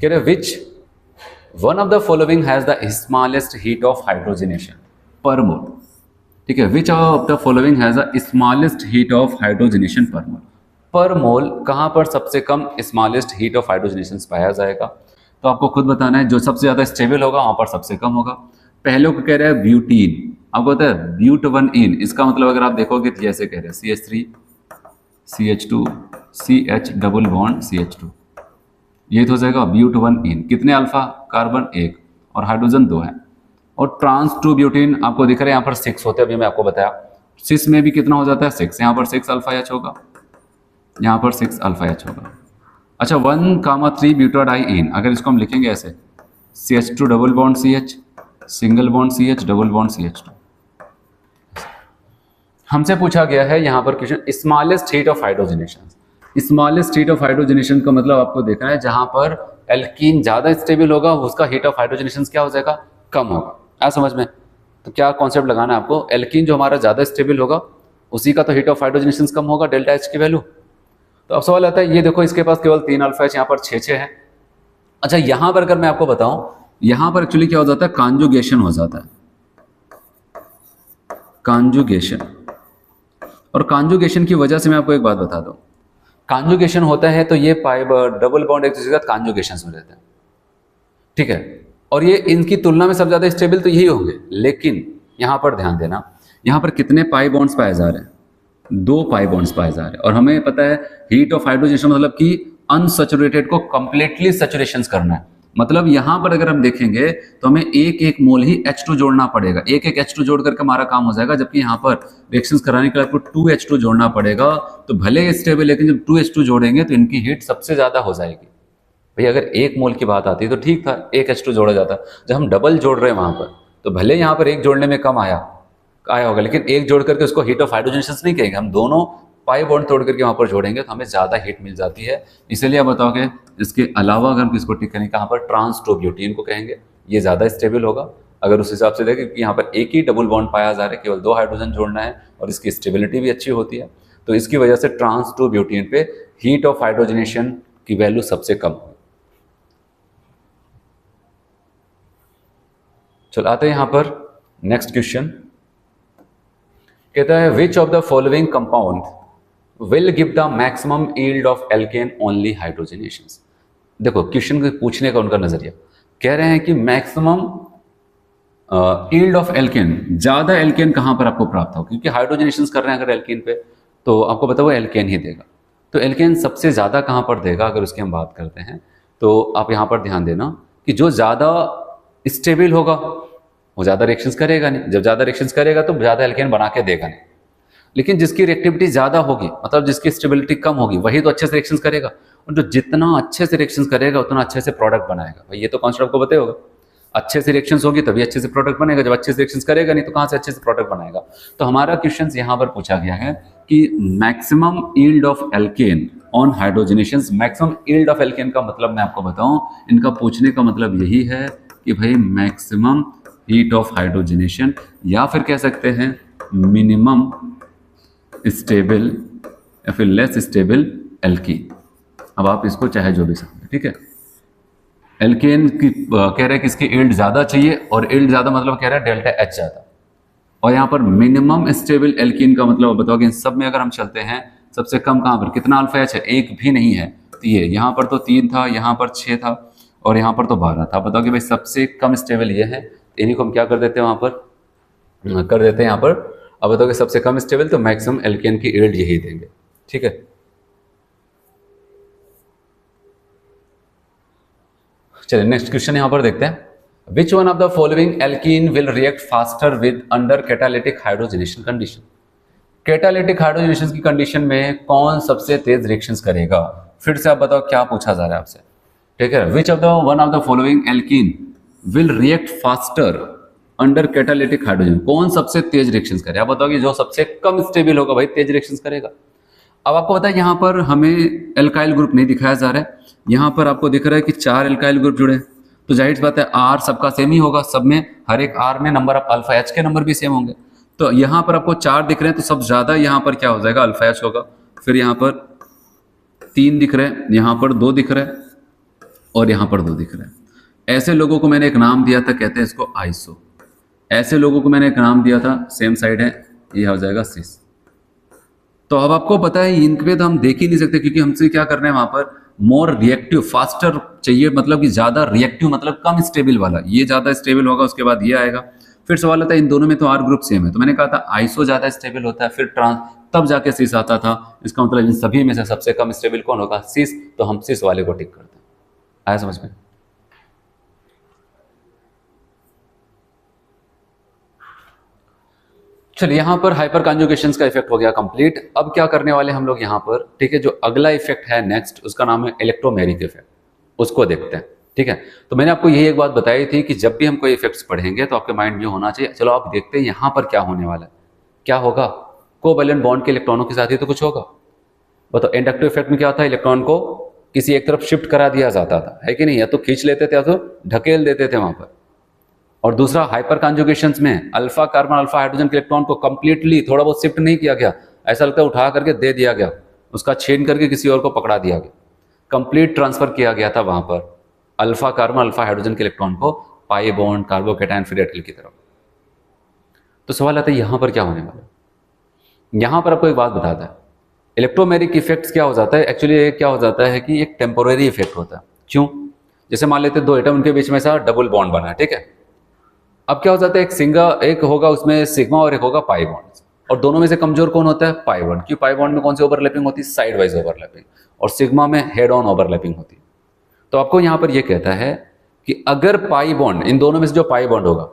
कह रहे which one of the following has the smallest heat of hydrogenation पर मोल। ठीक है, which of the following has the smallest heat of hydrogenation पर मोल। पर मोल कहाँ पर सबसे कम स्मॉलेस्ट हीट ऑफ हाइड्रोजनेशन पाया जाएगा, तो आपको खुद बताना है। जो सबसे ज्यादा स्टेबल होगा वहां पर सबसे कम होगा। पहले को कह रहे हैं ब्यूटीन, आपको पता है ब्यूट1इन, इसका मतलब अगर आप देखोगे तो जैसे कह रहे हैं CH3 CH2 CH double bond CH2, ये तो हो जाएगा ब्यूट1इन। कितने अल्फा कार्बन? 1, और हाइड्रोजन 2 है। और ट्रांस 2 ब्यूटीन आपको दिख रहा है यहाँ पर 6 होते हैं, अभी मैं आपको बताया। 6 में भी कितना हो जाता है? 6, यहाँ पर 6 अल्फा एच होगा, यहाँ पर 6 अल्फा एच होगा। अच्छा 1,3 ब्यूटाडाइइन, अगर इसको हम लिखेंगे ऐसे CH2 double bond CH single bond CH double bond CH2। हमसे पूछा गया है यहाँ पर question smallest heat of hydrogenation. Smallest heat of hydrogenation का मतलब आपको देखना है जहां पर एल्कीन ज्यादा स्टेबल होगा उसका हीट ऑफ हाइड्रोजनेशन क्या हो जाएगा? कम होगा। आ समझ में? तो क्या कॉन्सेप्ट लगाना है आपको? एल्कीन जो हमारा ज्यादा स्टेबल होगा उसी का तो हीट ऑफ हाइड्रोजनेशन कम होगा, डेल्टा एच की वैल्यू। तो अब सवाल आता है, ये देखो इसके पास केवल 3 अल्फा एच, यहाँ पर 6 है। अच्छा यहाँ पर अगर मैं आपको बताऊं, यहाँ पर एक्चुअली क्या हो जाता है? कॉन्जुगेशन हो जाता है, कॉन्जुगेशन। और कॉन्जुगेशन की वजह से मैं आपको एक बात बता दूं, कॉन्जुगेशन होता है तो ये डबल बॉन्ड एक दूसरे के साथ कॉन्जुगेशन हो जाता है। ठीक है, और ये इनकी तुलना में सबसे ज्यादा स्टेबल तो यही होंगे, लेकिन यहां पर ध्यान देना, यहां पर कितने पाई बॉन्ड्स पाए जा रहे हैं? 2 पाई बॉन्ड्स पाए जा रहे हैं। और हमें पता है हीट ऑफ हाइड्रोजनेशन मतलब कि अनसैचुरेटेड को कंप्लीटली सैचुरेशन करना है। मतलब यहां पर अगर हम देखेंगे तो हमें एक मोल ही H2 जोड़ना पड़ेगा, एक H2 जोड़ करके हमारा काम हो जाएगा। जबकि यहाँ पर रिएक्शंस कराने के लिए आपको 2 H2 जोड़ना पड़ेगा। तो भले स्टेबल, लेकिन जब 2 H2 जोड़ेंगे तो इनकी हीट सबसे ज्यादा हो जाएगी। भाई अगर 1 मोल की बात आती तो ठीक था, 1 H2 जोड़ा जाता। जब हम डबल जोड़ रहे हैं वहां पर, तो भले यहाँ पर 1 जोड़ने में कम आया होगा, लेकिन 1 जोड़ करके उसको हीट ऑफ हाइड्रोजनेशन नहीं कहेंगे, हम दोनों पाई बॉन्ड तोड़ करके वहां पर जोड़ेंगे तो हमें ज्यादा हीट मिल जाती है। इसलिए आप बताओगे इसके अलावा अगर हम किसको टिक करेंगे, कहाँ पर? ट्रांस 2 ब्यूटीन को कहेंगे, ये ज्यादा स्टेबल होगा। अगर उस हिसाब से देखें कि यहाँ पर एक ही डबल बॉन्ड पाया जा रहा है, केवल 2 हाइड्रोजन जोड़ना है और इसकी स्टेबिलिटी भी अच्छी होती है, तो इसकी वजह से ट्रांस 2 ब्यूटीन पे हीट ऑफ हाइड्रोजनेशन की वैल्यू सबसे कम होगी। चलो आते हैं यहाँ पर नेक्स्ट क्वेश्चन, कहता है which of the following compound will give the maximum yield of alkene only hydrogenation. देखो क्वेश्चन को पूछने का उनका नजरिया, कह रहे हैं कि मैक्सिमम यील्ड ऑफ एल्केन, ज्यादा एल्केन कहां पर आपको प्राप्त हो, क्योंकि हाइड्रोजनेशन कर रहे हैं अगर एल्केन पे तो आपको पता हुआ एल्केन ही देगा। तो एल्केन सबसे ज्यादा कहां पर देगा अगर उसकी हम बात करते हैं, तो आप यहां पर ध्यान देना कि जो ज्यादा स्टेबल होगा वो ज्यादा रिएक्शंस करेगा नहीं, जब ज्यादा रिएक्शंस करेगा तो ज्यादा एल्केन बना के देगा नहीं। लेकिन जिसकी रिएक्टिविटी ज्यादा होगी, मतलब जिसकी स्टेबिलिटी कम होगी, वही तो अच्छे से रिएक्शंस करेगा, और जो जितना अच्छे से रिएक्शंस करेगा उतना अच्छे से प्रोडक्ट बनाएगा। भाई ये तो कॉन्सेप्ट आपको पता होगा। अच्छे से रिएक्शंस होगी तभी अच्छे से प्रोडक्ट बनेगा, जब अच्छे से रिएक्शंस करेगा नहीं तो कहाँ से अच्छे से प्रोडक्ट बनाएगा। तो हमारा क्वेश्चन यहाँ पर पूछा गया है कि maximum yield of alkene on hydrogenation. Maximum yield of alkene का मतलब मैं आपको बताऊं, इनका पूछने का मतलब यही है कि भाई मैक्सिमम हीट ऑफ हाइड्रोजनेशन, या फिर कह सकते हैं मिनिमम स्टेबल या फिर लेस स्टेबल एल्कीन। अब आप इसको चाहे जो भी समझे, ठीक है। एल्केन की कह रहे हैं कि इसकी यील्ड ज्यादा चाहिए, और यील्ड ज्यादा मतलब कह रहा है डेल्टा एच ज्यादा, और यहाँ पर मिनिमम स्टेबल एल्कीन का मतलब बताओ कि इन सब में अगर हम चलते हैं सबसे कम कहाँ पर कितना अल्फा एच है, एक भी नहीं है। तो ये यहाँ पर तो 3 था, यहाँ पर 6 था, और यहाँ पर तो 12 था। बताओ कि भाई सबसे कम स्टेबल ये है, इन्हीं को हम क्या कर देते हैं वहाँ पर कर देते हैं यहाँ पर। अब बताओ कि सबसे कम स्टेबल, तो मैक्सिमम एल्केन की यील्ड यही देंगे, ठीक है। चलिए नेक्स्ट क्वेश्चन यहां पर देखते हैं। Which one of the following alkene will react faster with under catalytic hydrogenation condition. Catalytic hydrogenation की कंडीशन में कौन सबसे तेज रिएक्शंस करेगा। फिर से आप बताओ क्या पूछा जा रहा है आपसे, ठीक है। Which of the one of the following alkene will react faster under catalytic hydrogen, कौन सबसे तेज रिएक्शंस करेगा। आप बताओ कि जो सबसे कम स्टेबल होगा भाई तेज रिएक्शंस करेगा। अब आपको पता है यहाँ पर हमें एल्काइल ग्रुप नहीं दिखाया जा रहा है, यहाँ पर आपको दिख रहा है कि 4 एल्काइल ग्रुप जुड़े हैं, तो जाहिर सी बात है आर सबका सेम ही होगा, सब में हर एक आर में नंबर ऑफ अल्फा एच के नंबर भी सेम होंगे। तो यहाँ पर आपको 4 दिख रहे हैं, तो सब ज्यादा यहाँ पर क्या हो जाएगा, अल्फा एच होगा। फिर यहाँ पर 3 दिख रहे हैं, यहाँ पर 2 दिख रहे हैं, और यहाँ पर 2 दिख रहे हैं। ऐसे लोगों को मैंने एक नाम दिया था, कहते हैं इसको आइसो। ऐसे लोगों को मैंने एक नाम दिया था, सेम साइड है, ये हो जाएगा सिस। तो अब आपको पता है इन पे तो हम देख ही नहीं सकते, क्योंकि हमसे क्या करना है वहां पर मोर रिएक्टिव फास्टर चाहिए, मतलब कि ज्यादा रिएक्टिव मतलब कम स्टेबल वाला, ये ज्यादा स्टेबल होगा, उसके बाद ये आएगा। फिर सवाल आता है इन दोनों में तो आर ग्रुप सेम है, तो मैंने कहा था आइसो ज्यादा स्टेबल होता है, फिर ट्रांस तब जाके सिस आता था। इसका मतलब इन सभी में से सबसे कम स्टेबल कौन होगा, सिस। तो हम सिस वाले को टिक करते हैं। आया समझ में। चलिए यहाँ पर हाइपर कॉन्जुगेशन का इफेक्ट हो गया कंप्लीट। अब क्या करने वाले हम लोग यहाँ पर, ठीक है, जो अगला इफेक्ट है नेक्स्ट, उसका नाम है इलेक्ट्रोमेरिक इफेक्ट, उसको देखते हैं, ठीक है। तो मैंने आपको यही एक बात बताई थी कि जब भी हम कोई इफेक्ट्स पढ़ेंगे तो आपके माइंड में होना चाहिए, चलो आप देखते हैं यहाँ पर क्या होने वाला है। क्या होगा, कोवैलेंट बॉन्ड के इलेक्ट्रॉनों के साथ ही तो कुछ होगा। बताओ इंडक्टिव इफेक्ट में क्या होता है, इलेक्ट्रॉन को किसी एक तरफ शिफ्ट करा दिया जाता था, है कि नहीं, या तो खींच लेते थे या तो ढकेल देते थे वहां पर। और दूसरा हाइपर कॉन्जुगेशंस में अल्फा कार्बन अल्फा हाइड्रोजन के इलेक्ट्रॉन को कंप्लीटली थोड़ा बहुत शिफ्ट नहीं किया गया, ऐसा लगता है उठा करके दे दिया गया, उसका छेद करके किसी और को पकड़ा दिया गया, कंप्लीट ट्रांसफर किया गया था वहां पर अल्फा कार्बन अल्फा हाइड्रोजन के इलेक्ट्रॉन को pi bond carbocation free radical की तरफ। तो सवाल आता है यहां पर क्या होने वाला है। यहां पर आपको एक बात बताता है, इलेक्ट्रोमेरिक इफेक्ट्स क्या हो जाता है, एक्चुअली क्या हो जाता है कि एक टेम्पोररी इफेक्ट होता है। क्यों, जैसे मान लेते 2 एटम, उनके बीच में सा डबल बॉन्ड बना है, ठीक है। अब क्या हो जाता है, एक होगा उसमें सिग्मा और एक होगा पाई बॉन्ड, और दोनों में से कमजोर कौन होता है, पाई बॉन्ड। क्यों, पाई बॉन्ड में कौन सी ओवरलैपिंग होती है, साइड वाइज ओवरलैपिंग, और सिग्मा में हेड ऑन ओवरलैपिंग होती है। तो आपको यहां पर यह कहता है कि अगर पाई बॉन्ड, इन दोनों में से जो पाई बॉन्ड होगा,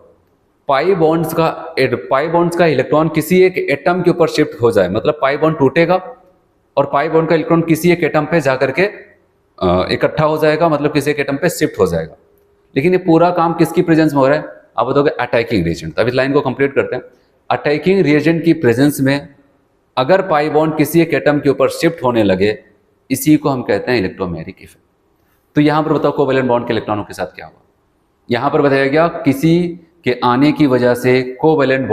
पाई बॉन्ड्स का इलेक्ट्रॉन किसी एक एटम के ऊपर शिफ्ट हो जाए, मतलब पाई बॉन्ड टूटेगा और पाई बॉन्ड का इलेक्ट्रॉन किसी एक एटम पे जाकर के इकट्ठा हो जाएगा, मतलब किसी एक एटम पे शिफ्ट हो जाएगा। लेकिन ये पूरा काम किसकी प्रेजेंस में हो रहा है, आप बताओगे अटैकिंग रिएजेंट। अब इस लाइन को कंप्लीट करते हैं। अटैकिंग रिएजेंट की प्रेजेंस में अगर पाई बॉन्ड किसी एक एटम के ऊपर शिफ्ट होने लगे, इसी को हम कहते हैं इलेक्ट्रोमेरिक इफेक्ट। तो यहां पर बताओ कोवैलेंट बॉन्ड के इलेक्ट्रॉनों के साथ क्या हुआ, यहां पर बताया गया किसी के आने की वजह से कोवैलेंट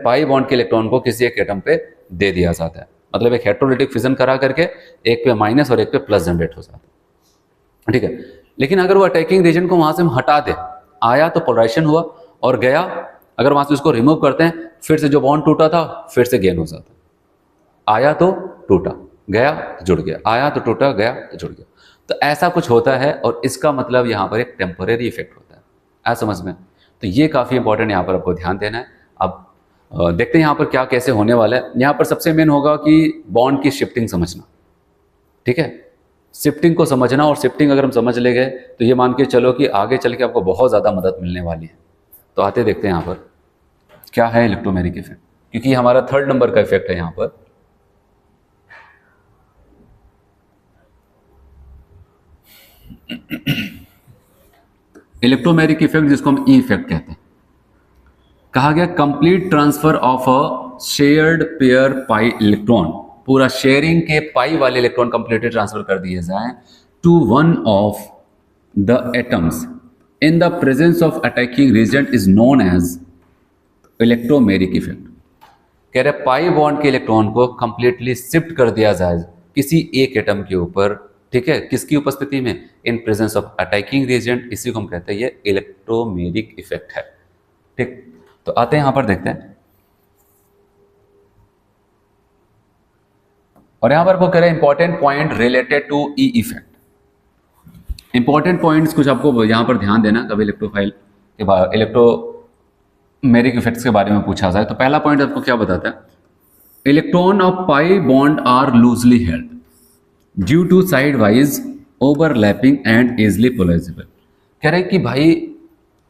पाई बॉन्ड के इलेक्ट्रॉन को किसी एक एटम पे दे दिया जाता है, मतलब एक हेटेरोलिटिक फिजन करा करके एक पे माइनस और एक पे प्लस जनरेट हो जाता है, ठीक है। लेकिन अगर वो अटैकिंग रीजन को वहां से हम हटा दे, आया तो पोलराइजेशन हुआ, और गया अगर वहां से उसको रिमूव करते हैं, फिर से जो बॉन्ड टूटा था फिर से गेन हो जाता है। आया तो टूटा, गया तो जुड़ गया, आया तो टूटा, गया तो जुड़ गया। तो ऐसा कुछ होता है, और इसका मतलब यहाँ पर एक टेम्परेरी इफेक्ट होता है, ऐसा समझ में। तो ये काफ़ी इंपॉर्टेंट यहाँ पर आपको ध्यान देना है। अब देखते हैं यहाँ पर क्या कैसे होने वाला है। यहाँ पर सबसे मेन होगा कि बॉन्ड की शिफ्टिंग समझना, ठीक है, शिफ्टिंग को समझना। और शिफ्टिंग अगर हम समझ ले गए तो ये मान के चलो कि आगे चल के आपको बहुत ज़्यादा मदद मिलने वाली है। तो आते देखते हैं यहाँ पर क्या है इलेक्ट्रोमेरिक इफेक्ट, क्योंकि हमारा 3rd नंबर का इफेक्ट है यहाँ पर। इलेक्ट्रोमैग्नेटिक इफेक्ट जिसको हम ई इफेक्ट कहते हैं, कहा गया complete transfer of a shared pair pi electron, पूरा शेयरिंग के पाई वाले इलेक्ट्रॉन कंप्लीटली ट्रांसफर कर दिए जाएं to one of the atoms in the presence of attacking reagent is known as electromagnetic effect. कह रहे पाई बॉन्ड के इलेक्ट्रॉन को कंप्लीटली शिफ्ट कर दिया जाए किसी एक एटम के ऊपर, ठीक है, किसकी उपस्थिति में, in presence of attacking reagent, इसी को हम कहते हैं ये इलेक्ट्रोमैग्नेटिक इफेक्ट है। ठीक, तो आते हैं यहां पर देखते हैं, और यहां पर वो कह रहे हैं important point related to E effect. Important points कुछ आपको यहां पर ध्यान देना, कभी इलेक्ट्रोफाइल के बाद इलेक्ट्रोमैग्नेटिक इफेक्ट्स के बारे में पूछा जाए तो पहला पॉइंट आपको क्या बताता है, electron of pi bond are loosely held due to sidewise overlapping and easily polarisable. कह रहे कि भाई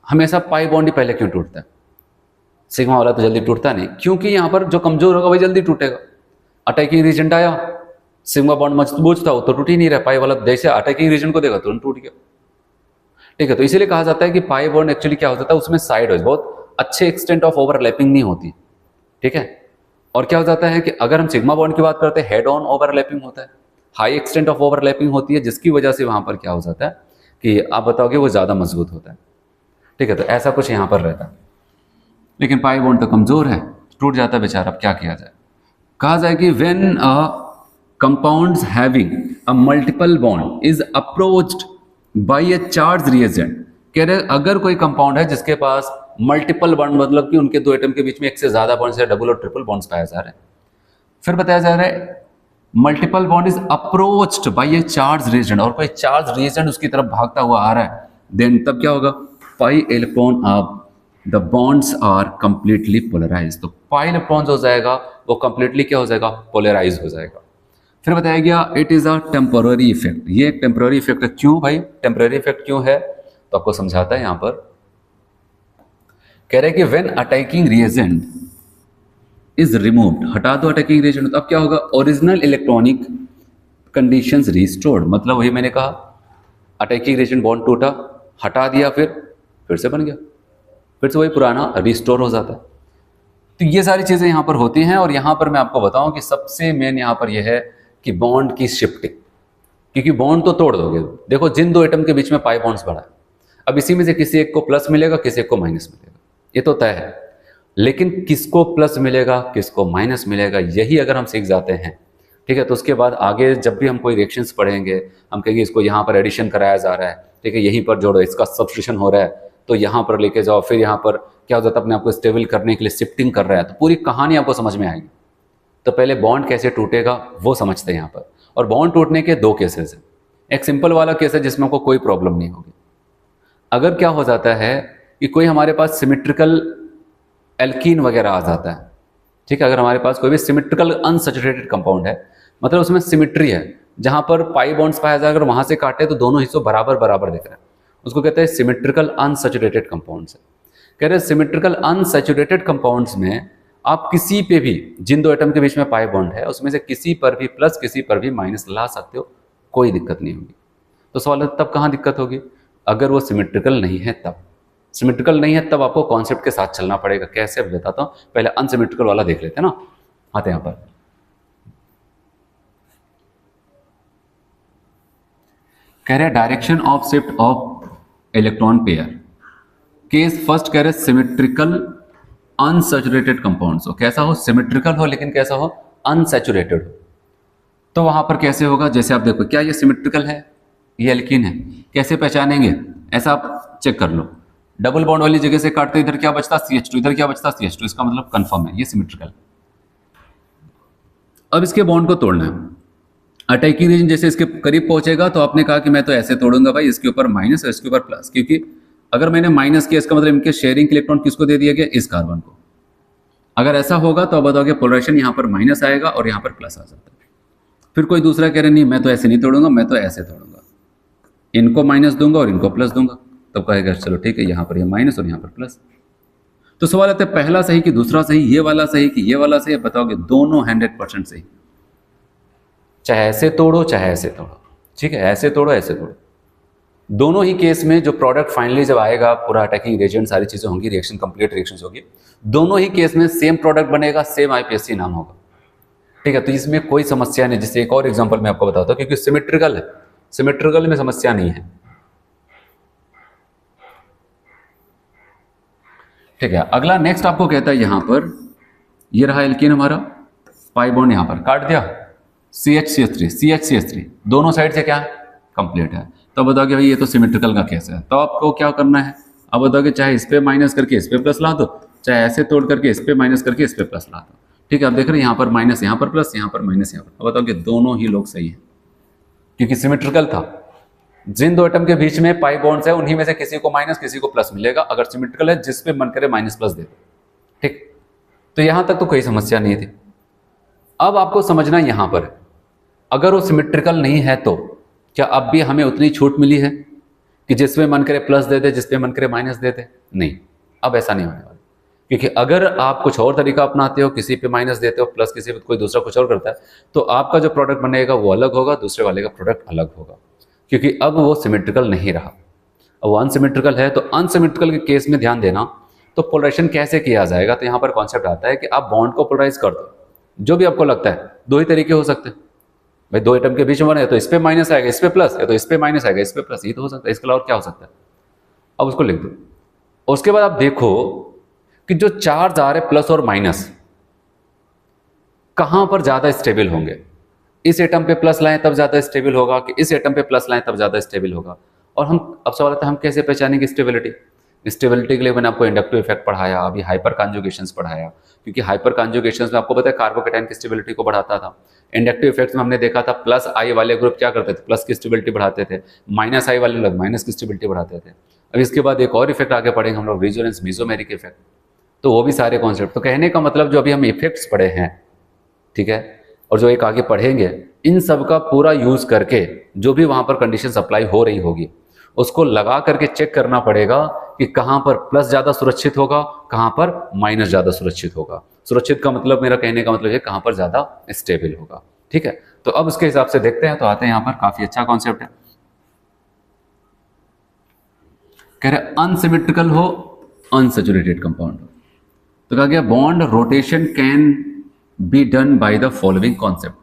हमेशा पाई बॉन्ड ही पहले क्यों टूटता है, सिग्मा वाला तो जल्दी टूटता नहीं, क्योंकि यहां पर जो कमजोर होगा वही जल्दी टूटेगा। अटैकिंग रीजन आया, सिग्मा बॉन्ड मजबूत था, वो तो टूट ही नहीं रहा, पाई वाला जैसे अटैकिंग रीजन को देखा तुरंत टूट गया। ठीक है, तो इसीलिए कहा जाता है कि पाई बॉन्ड एक्चुअली क्या होता है, उसमें साइड वाइज बहुत अच्छे एक्सटेंट ऑफ ओवरलैपिंग नहीं होती। ठीक है, और क्या हो जाता है कि अगर हम सिग्मा बॉन्ड की बात करते हैं हेड ऑन ओवरलैपिंग होता है, हाई एक्सटेंट ऑफ ओवरलैपिंग होती है, जिसकी वजह से वहां पर क्या हो जाता है कि आप बताओगे वो ज्यादा मजबूत होता है। ठीक है, तो ऐसा कुछ यहां पर रहता है, लेकिन पाई बॉन्ड तो कमजोर है, टूट जाता है बेचारा, अब क्या किया जाए। कहा जाए कि when a compounds having a multiple bond is approached by a charge reagent, कह रहे अगर कोई कंपाउंड है जिसके पास मल्टीपल बॉन्ड, मतलब कि उनके दो एटम के बीच में एक से ज्यादा बॉन्ड्स या डबल और ट्रिपल बॉन्ड्स पाया जा रहा है, फिर बताया जा रहा है multiple bond is approached by a charge reagent, और कोई चार्ज रिएजेंट उसकी तरफ भागता हुआ आ रहा है, देन तब क्या होगा, pi electron of the bonds are completely polarise, तो पाई इलेक्ट्रॉन हो जाएगा वो कंप्लीटली क्या हो जाएगा, पोलराइज हो जाएगा। फिर बताया गया it is a temporary effect, ये एक टेम्पररी इफेक्ट है। क्यों भाई टेम्पररी इफेक्ट क्यों है, तो आपको समझाता है यहां पर। कह रहे कि when attacking reagent is removed, हटा दो अटैकिंग रिएजेंट, तो अब क्या होगा, ओरिजिनल इलेक्ट्रॉनिक कंडीशंस रिस्टोर्ड, मतलब वही मैंने कहा अटैकिंग रिएजेंट बॉन्ड टूटा, हटा दिया, फिर से बन गया, फिर से वही पुराना रिस्टोर हो जाता है। तो ये सारी चीजें यहां पर होती हैं, और यहां पर मैं आपको बताऊं कि सबसे मेन यहां पर यह है कि बॉन्ड की शिफ्टिंग, क्योंकि बॉन्ड तो तोड़ दोगे, देखो जिन दो एटम के बीच में पाई बॉन्ड्स बढ़ा है, अब इसी में से किसी एक को प्लस मिलेगा, किसी एक को माइनस मिलेगा, ये तो तय है, लेकिन किसको प्लस मिलेगा किसको माइनस मिलेगा यही अगर हम सीख जाते हैं, ठीक है, तो उसके बाद आगे जब भी हम कोई रिएक्शंस पढ़ेंगे, हम कहेंगे इसको यहाँ पर एडिशन कराया जा रहा है, ठीक है, यहीं पर जोड़ो, इसका सब्स्टिट्यूशन हो रहा है तो यहाँ पर लेके जाओ, फिर यहाँ पर क्या हो जाता है अपने आपको स्टेबल करने के लिए शिफ्टिंग कर रहा है, तो पूरी कहानी आपको समझ में आएगी। तो पहले बॉन्ड कैसे टूटेगा वो समझते हैं यहाँ पर, और बॉन्ड टूटने के दो केसेस हैं। एक सिंपल वाला केस है जिसमें आपको कोई प्रॉब्लम नहीं होगी। अगर क्या हो जाता है कि कोई हमारे पास सिमेट्रिकल एल्कीन वगैरह आ जाता है, ठीक है, अगर हमारे पास कोई भी सिमेट्रिकल अनसैचुरेटेड कंपाउंड है, मतलब उसमें सिमेट्री है, जहां पर पाई बॉन्ड्स पाया जाए, अगर वहां से काटे तो दोनों हिस्सों बराबर बराबर दिख रहा है, उसको कहते हैं सिमेट्रिकल अनसैचुरेटेड कंपाउंड्स। कह रहे सिमेट्रिकल अनसैचुरेटेड कंपाउंड्स में आप किसी पे भी, जिन दो एटम के बीच में पाई बॉन्ड है उसमें से किसी पर भी प्लस किसी पर भी माइनस ला सकते हो, कोई दिक्कत नहीं होगी। तो सवाल है तब कहाँ दिक्कत होगी, अगर वो सिमेट्रिकल नहीं है तब। सिमेट्रिकल नहीं है तब आपको कॉन्सेप्ट के साथ चलना पड़ेगा। कैसे बताता हूं, पहले अनसिमेट्रिकल वाला देख लेते हैं ना, आते हैं यहां पर। कह रहे direction of shift of electron pair, case first कह रहे सिमेट्रिकल अनसैचुरेटेड कंपाउंड्स हो, कैसा हो, सिमेट्रिकल हो लेकिन कैसा हो, अनसैचुरेटेड हो। तो वहां पर कैसे होगा, जैसे आप देखो क्या ये सिमेट्रिकल है, ये एल्कीन है, कैसे पहचानेंगे, ऐसा आप चेक कर लो, डबल बॉन्ड वाली जगह से काटते इधर क्या बचता CH2, इधर क्या बचता CH2, इसका मतलब कंफर्म है ये सिमेट्रिकल। अब इसके बॉन्ड को तोड़ना है, अटैकिंग रीजन जैसे इसके करीब पहुंचेगा तो आपने कहा कि मैं तो ऐसे तोड़ूंगा भाई, इसके ऊपर माइनस और इसके ऊपर प्लस, क्योंकि अगर मैंने माइनस किया इसका मतलब इनके शेयरिंग इलेक्ट्रॉन किसको दे दिया गया, इस कार्बन को। अगर ऐसा होगा तो अब बताओगे पोलराइजेशन यहाँ पर माइनस आएगा और यहाँ पर प्लस आ जाता है। फिर कोई दूसरा कह रहे नहीं मैं तो ऐसे नहीं तोड़ूंगा, मैं तो ऐसे तोड़ूंगा, इनको माइनस दूंगा और इनको प्लस दूंगा, तब कहेगा चलो ठीक है यहाँ पर ये माइनस और यहाँ पर प्लस। तो सवाल आता है पहला सही कि दूसरा सही, ये वाला सही कि ये वाला सही, बताओगे दोनों 100% सही, चाहे ऐसे तोड़ो चाहे ऐसे तोड़ो, ठीक है, ऐसे तोड़ो ऐसे तोड़ो। दोनों ही केस में जो प्रोडक्ट फाइनली जब आएगा, पूरा अटैकिंग रिएजेंट सारी चीजें होंगी, रिएक्शन कंप्लीट रिएक्शन होगी, दोनों ही केस में सेम प्रोडक्ट बनेगा, सेम आईपीएससी नाम होगा। ठीक है, तो इसमें कोई समस्या नहीं। जैसे एक और एग्जांपल मैं आपको बताता हूं, क्योंकि सिमेट्रिकल है, सिमेट्रिकल में समस्या नहीं है। ठीक है, अगला नेक्स्ट आपको कहता है यहां पर, ये रहा एल्कीन हमारा, पाई बॉन्ड यहां पर काट दिया, CH CH3 दोनों साइड से क्या कंप्लीट है। तो बताओ कि भाई ये तो सिमेट्रिकल का केस है, तो आपको क्या करना है, अब बताओ कि चाहे इस पे माइनस करके इस पे प्लस ला दो, चाहे ऐसे तोड़ करके इस पे माइनस करके इस पे प्लस ला दो। ठीक है, आप देख रहे हैं यहाँ पर माइनस, यहाँ पर प्लस, यहाँ पर माइनस, यहाँ पर। अब बताओ कि दोनों ही लोग सही है, क्योंकि सिमेट्रिकल था। जिन दो एटम के बीच में पाई बॉन्ड्स है, उन्हीं में से किसी को माइनस किसी को प्लस मिलेगा, अगर सिमेट्रिकल है जिस पे मन करे माइनस प्लस दे दो। ठीक, तो यहां तक तो कोई समस्या नहीं थी। अब आपको समझना यहां पर, अगर वो सिमेट्रिकल नहीं है तो क्या अब भी हमें उतनी छूट मिली है कि जिसमें मन करे प्लस दे दे, जिसपे मन करे माइनस दे दे? नहीं, अब ऐसा नहीं होने वाला। क्योंकि अगर आप कुछ और तरीका अपनाते हो, किसी पे माइनस देते हो, प्लस किसी पे कोई दूसरा कुछ और करता है, तो आपका जो प्रोडक्ट बनेगा वो अलग होगा, दूसरे वाले का प्रोडक्ट अलग होगा, क्योंकि अब वो सिमेट्रिकल नहीं रहा, अब वो अनसिमेट्रिकल है। तो अनसिमेट्रिकल के केस में ध्यान देना, तो पोलराइजेशन कैसे किया जाएगा? तो यहाँ पर कॉन्सेप्ट आता है कि आप बॉन्ड को पोलराइज कर दो, जो भी आपको लगता है। दो ही तरीके हो सकते हैं भाई, दो एटम के बीच में बने तो इस पे माइनस आएगा, इस पे प्लस, या तो इस पे माइनस आएगा, इस पे प्लस, ये तो हो सकता है। इसके अलावा क्या हो सकता है? अब उसको लिख दो। उसके बाद आप देखो कि जो चार्ज आ रहे प्लस और माइनस कहां पर ज्यादा स्टेबल होंगे। इस एटम पे प्लस लाएं तब ज्यादा स्टेबल होगा, कि इस एटम पे प्लस लाएं तब ज्यादा स्टेबल होगा। और हम अब सवाल आता है, हम कैसे पहचानेंगे स्टेबिलिटी? स्टेबिलिटी के लिए मैंने आपको इंडक्टिव इफेक्ट पढ़ाया, अभी हाइपर कॉन्जुगेशंस पढ़ाया, क्योंकि हाइपर कॉन्जुगेशंस में आपको पता है कार्बोकेटाइन की स्टेबिलिटी को बढ़ाता था। इंडक्टिव इफेक्ट्स में हमने देखा था प्लस आई वाले ग्रुप क्या करते थे, प्लस की स्टेबिलिटी बढ़ाते थे, माइनस आई वाले लोग माइनस की स्टेबिलिटी बढ़ाते थे। अब इसके बाद एक और इफेक्ट आगे पढ़ेंगे हम लोग, रेजोनेंस मेसोमेरिक इफेक्ट। तो वो भी सारे कॉन्सेप्ट, तो कहने का मतलब जो अभी हम इफेक्ट्स पढ़े हैं, ठीक है, और जो एक आगे पढ़ेंगे, इन सब का पूरा यूज करके जो भी वहां पर कंडीशन अप्लाई हो रही होगी, उसको लगा करके चेक करना पड़ेगा कि कहां पर प्लस ज्यादा सुरक्षित होगा, कहां पर माइनस ज्यादा सुरक्षित होगा। सुरक्षित का मतलब, मेरा कहने का मतलब है कहां पर ज्यादा स्टेबल होगा। ठीक है, तो अब उसके हिसाब से देखते हैं। तो आते हैं यहां पर, काफी अच्छा कॉन्सेप्ट है। कह रहे अनसिमेट्रिकल हो, अनसैचुरेटेड कंपाउंड हो, तो कहा गया bond rotation can be done by the following concept.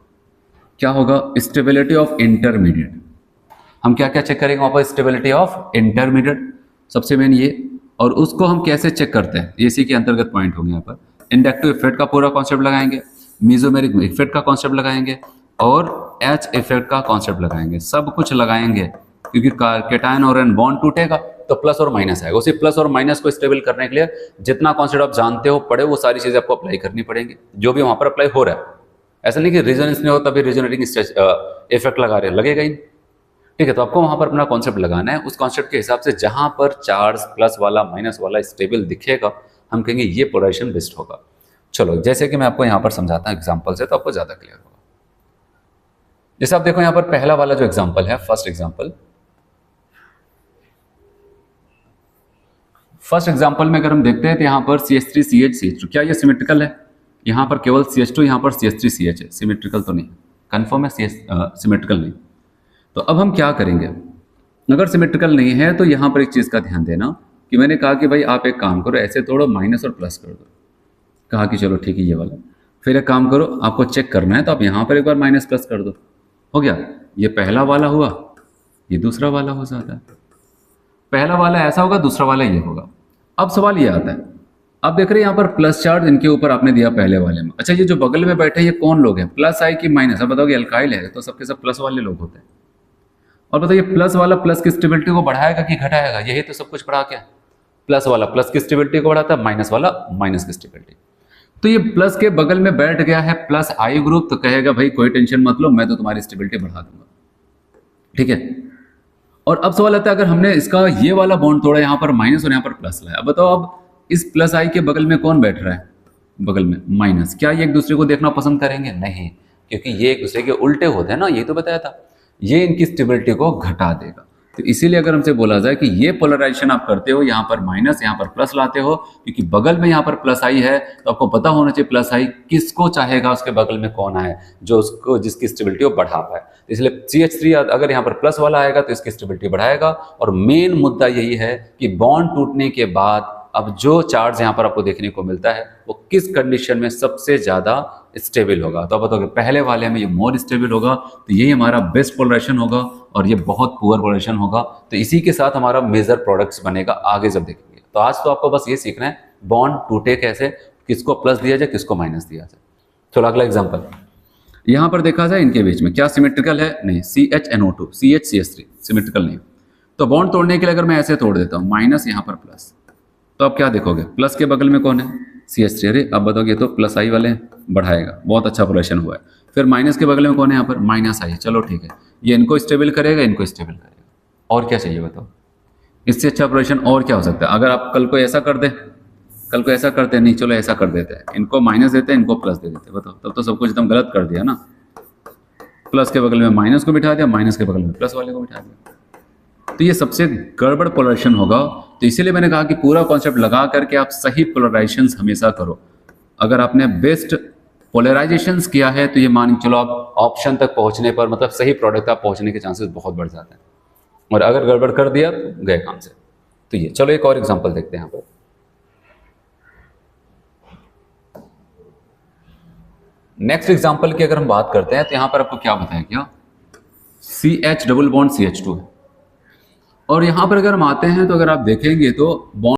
क्या होगा? Stability of intermediate. हम क्या क्या चेक करेंगे वहां पर? स्टेबिलिटी ऑफ इंटरमीडिएट सबसे मेन ये, और उसको हम कैसे चेक करते हैं, इसी के अंतर्गत पॉइंट होंगे यहाँ पर। इंडक्टिव इफेक्ट का पूरा कॉन्सेप्ट लगाएंगे, मेसोमेरिक इफेक्ट का कॉन्सेप्ट लगाएंगे, और एच इफेक्ट का कॉन्सेप्ट लगाएंगे। सब कुछ लगाएंगे, क्योंकि केटायन और एन बॉन्ड टूटेगा तो प्लस और माइनस आएगा। उसी प्लस और माइनस को स्टेबल करने के लिए जितना कॉन्सेप्ट आप जानते हो, पढ़े, वो सारी चीजें आपको अप्लाई करनी पड़ेंगी, जो भी वहां पर अप्लाई हो रहा है। ऐसा नहीं कि रेजोनेंस नहीं हो तभी रेजोनेटिंग इफेक्ट लगा रहे, लगेगा ही। ठीक है, तो आपको वहां पर अपना कॉन्सेप्ट लगाना है। उस कॉन्सेप्ट के हिसाब से जहां पर चार्ज प्लस वाला माइनस वाला स्टेबल दिखेगा, हम कहेंगे ये पोलराइजेशन बेस्ट होगा। चलो, जैसे कि मैं आपको यहां पर समझाता हूं एग्जांपल से, तो आपको ज्यादा क्लियर होगा। जैसे आप देखो यहां पर पहला वाला जो एग्जांपल है, फर्स्ट एग्जांपल में अगर हम देखते हैं तो यहां पर CH3CH, क्या ये सिमेट्रिकल है? यहां पर केवल CH2, यहां पर CH3CH है, सिमेट्रिकल तो नहीं, कंफर्म है सिमेट्रिकल नहीं। तो अब हम क्या करेंगे? अगर सिमेट्रिकल नहीं है तो यहां पर एक चीज का ध्यान देना कि मैंने कहा कि भाई आप एक काम करो, ऐसे तोड़ो, माइनस और प्लस कर दो। कहा कि चलो ठीक है ये वाला। फिर एक काम करो, आपको चेक करना है तो आप यहां पर एक बार माइनस प्लस कर दो, हो गया। ये पहला वाला हुआ, ये दूसरा वाला हो जाता है। पहला वाला ऐसा होगा, दूसरा वाला ये होगा। अब सवाल ये आता है, अब देख रहे हैं यहाँ पर प्लस चार्ज इनके ऊपर आपने दिया पहले वाले में। अच्छा, ये जो बगल में बैठे ये कौन लोग हैं? प्लस आई कि माइनस? अब बताओगे अल्काइल है तो सबके सब प्लस वाले लोग होते हैं। और बताइए प्लस वाला प्लस की स्टेबिलिटी को बढ़ाएगा कि घटाएगा? यही तो सब कुछ बढ़ा के, प्लस वाला प्लस की स्टेबिलिटी को बढ़ाता है, माइनस वाला माइनस की स्टेबिलिटी। तो ये प्लस के बगल में बैठ गया है प्लस आई ग्रुप, तो कहेगा भाई कोई टेंशन मत लो, मैं तो तुम्हारी स्टेबिलिटी बढ़ा दूंगा। ठीक है, और अब सवाल आता है, अगर हमने इसका ये वाला बॉन्ड तोड़ा, यहां पर माइनस और यहां पर प्लस लाया, अब बताओ अब इस प्लस आई के बगल में कौन बैठ रहा है? बगल में माइनस। क्या ये एक दूसरे को देखना पसंद करेंगे? नहीं, क्योंकि ये एक दूसरे के उल्टे होते हैं ना, ये तो बताया था। ये इनकी स्टेबिलिटी को घटा देगा। तो इसीलिए अगर हमसे बोला जाए कि ये पोलराइजेशन आप करते हो, यहां पर माइनस यहां पर प्लस लाते हो, क्योंकि बगल में यहां पर प्लस आई है, तो आपको पता होना चाहिए प्लस आई किसको चाहेगा, उसके बगल में कौन आए जो उसको, जिसकी स्टेबिलिटी को बढ़ा पाए। इसलिए CH3 अगर यहाँ पर प्लस वाला आएगा तो इसकी स्टेबिलिटी बढ़ाएगा। और मेन मुद्दा यही है कि बॉन्ड टूटने के बाद अब जो चार्ज यहाँ पर आपको देखने को मिलता है वो किस कंडीशन में सबसे ज़्यादा स्टेबल होगा। तो आप बताओगे पहले वाले में ये मोर स्टेबल होगा, तो यही हमारा बेस्ट पोलराइजेशन होगा और ये बहुत पुअर पोलराइजेशन होगा। तो इसी के साथ हमारा मेजर प्रोडक्ट्स बनेगा आगे जब देखेंगे। तो आज तो आपको बस ये सीखना है बॉन्ड टूटे कैसे, किसको प्लस दिया जाए किसको माइनस दिया जाए। चलो अगला एग्जाम्पल, यहाँ पर देखा जाए इनके बीच में क्या सिमेट्रिकल है, नहीं, CHNO2 CH सिमेट्रिकल नहीं। तो बॉन्ड तोड़ने के लिए अगर मैं ऐसे तोड़ देता हूँ माइनस यहाँ पर प्लस, तो अब क्या देखोगे प्लस के बगल में कौन है CH3, अरे अब बताओगे तो प्लस आई वाले बढ़ाएगा, बहुत अच्छा पोलराइजेशन हुआ है। फिर माइनस के बगल में कौन है यहाँ पर माइनस आई, चलो ठीक है, ये इनको स्टेबल करेगा इनको स्टेबल करेगा, और क्या चाहिए बताओ, इससे अच्छा पोलराइजेशन और क्या हो सकता है। अगर आप कल को ऐसा कर दे, कल को ऐसा करते नहीं, चलो ऐसा कर देते हैं, इनको माइनस देते हैं इनको प्लस दे देते हैं, बताओ तब तो सब कुछ एकदम गलत कर दिया ना। प्लस के बगल में माइनस को बिठा दिया, माइनस के बगल में प्लस वाले को बिठा दिया, तो ये सबसे गड़बड़ पोलराइजेशन होगा। तो इसीलिए मैंने कहा कि पूरा कॉन्सेप्ट लगा करके आप सही पोलराइजेशंस हमेशा करो। अगर आपने बेस्ट पोलराइजेशंस किया है तो ये मान चलो आप ऑप्शन तक पहुंचने पर मतलब सही प्रोडक्ट तक पहुंचने के चांसेस बहुत बढ़ जाते हैं, और अगर गड़बड़ कर दिया तो गए काम से। तो ये चलो एक और एग्जांपल देखते हैं यहाँ पर। नेक्स्ट एग्जांपल की अगर हम बात करते हैं तो यहाँ पर आपको क्या बताया गया, CH डबल बॉन्ड CH2 है। और यहाँ पर अगर हम आते हैं तो अगर आप देखेंगे तो बॉन्ड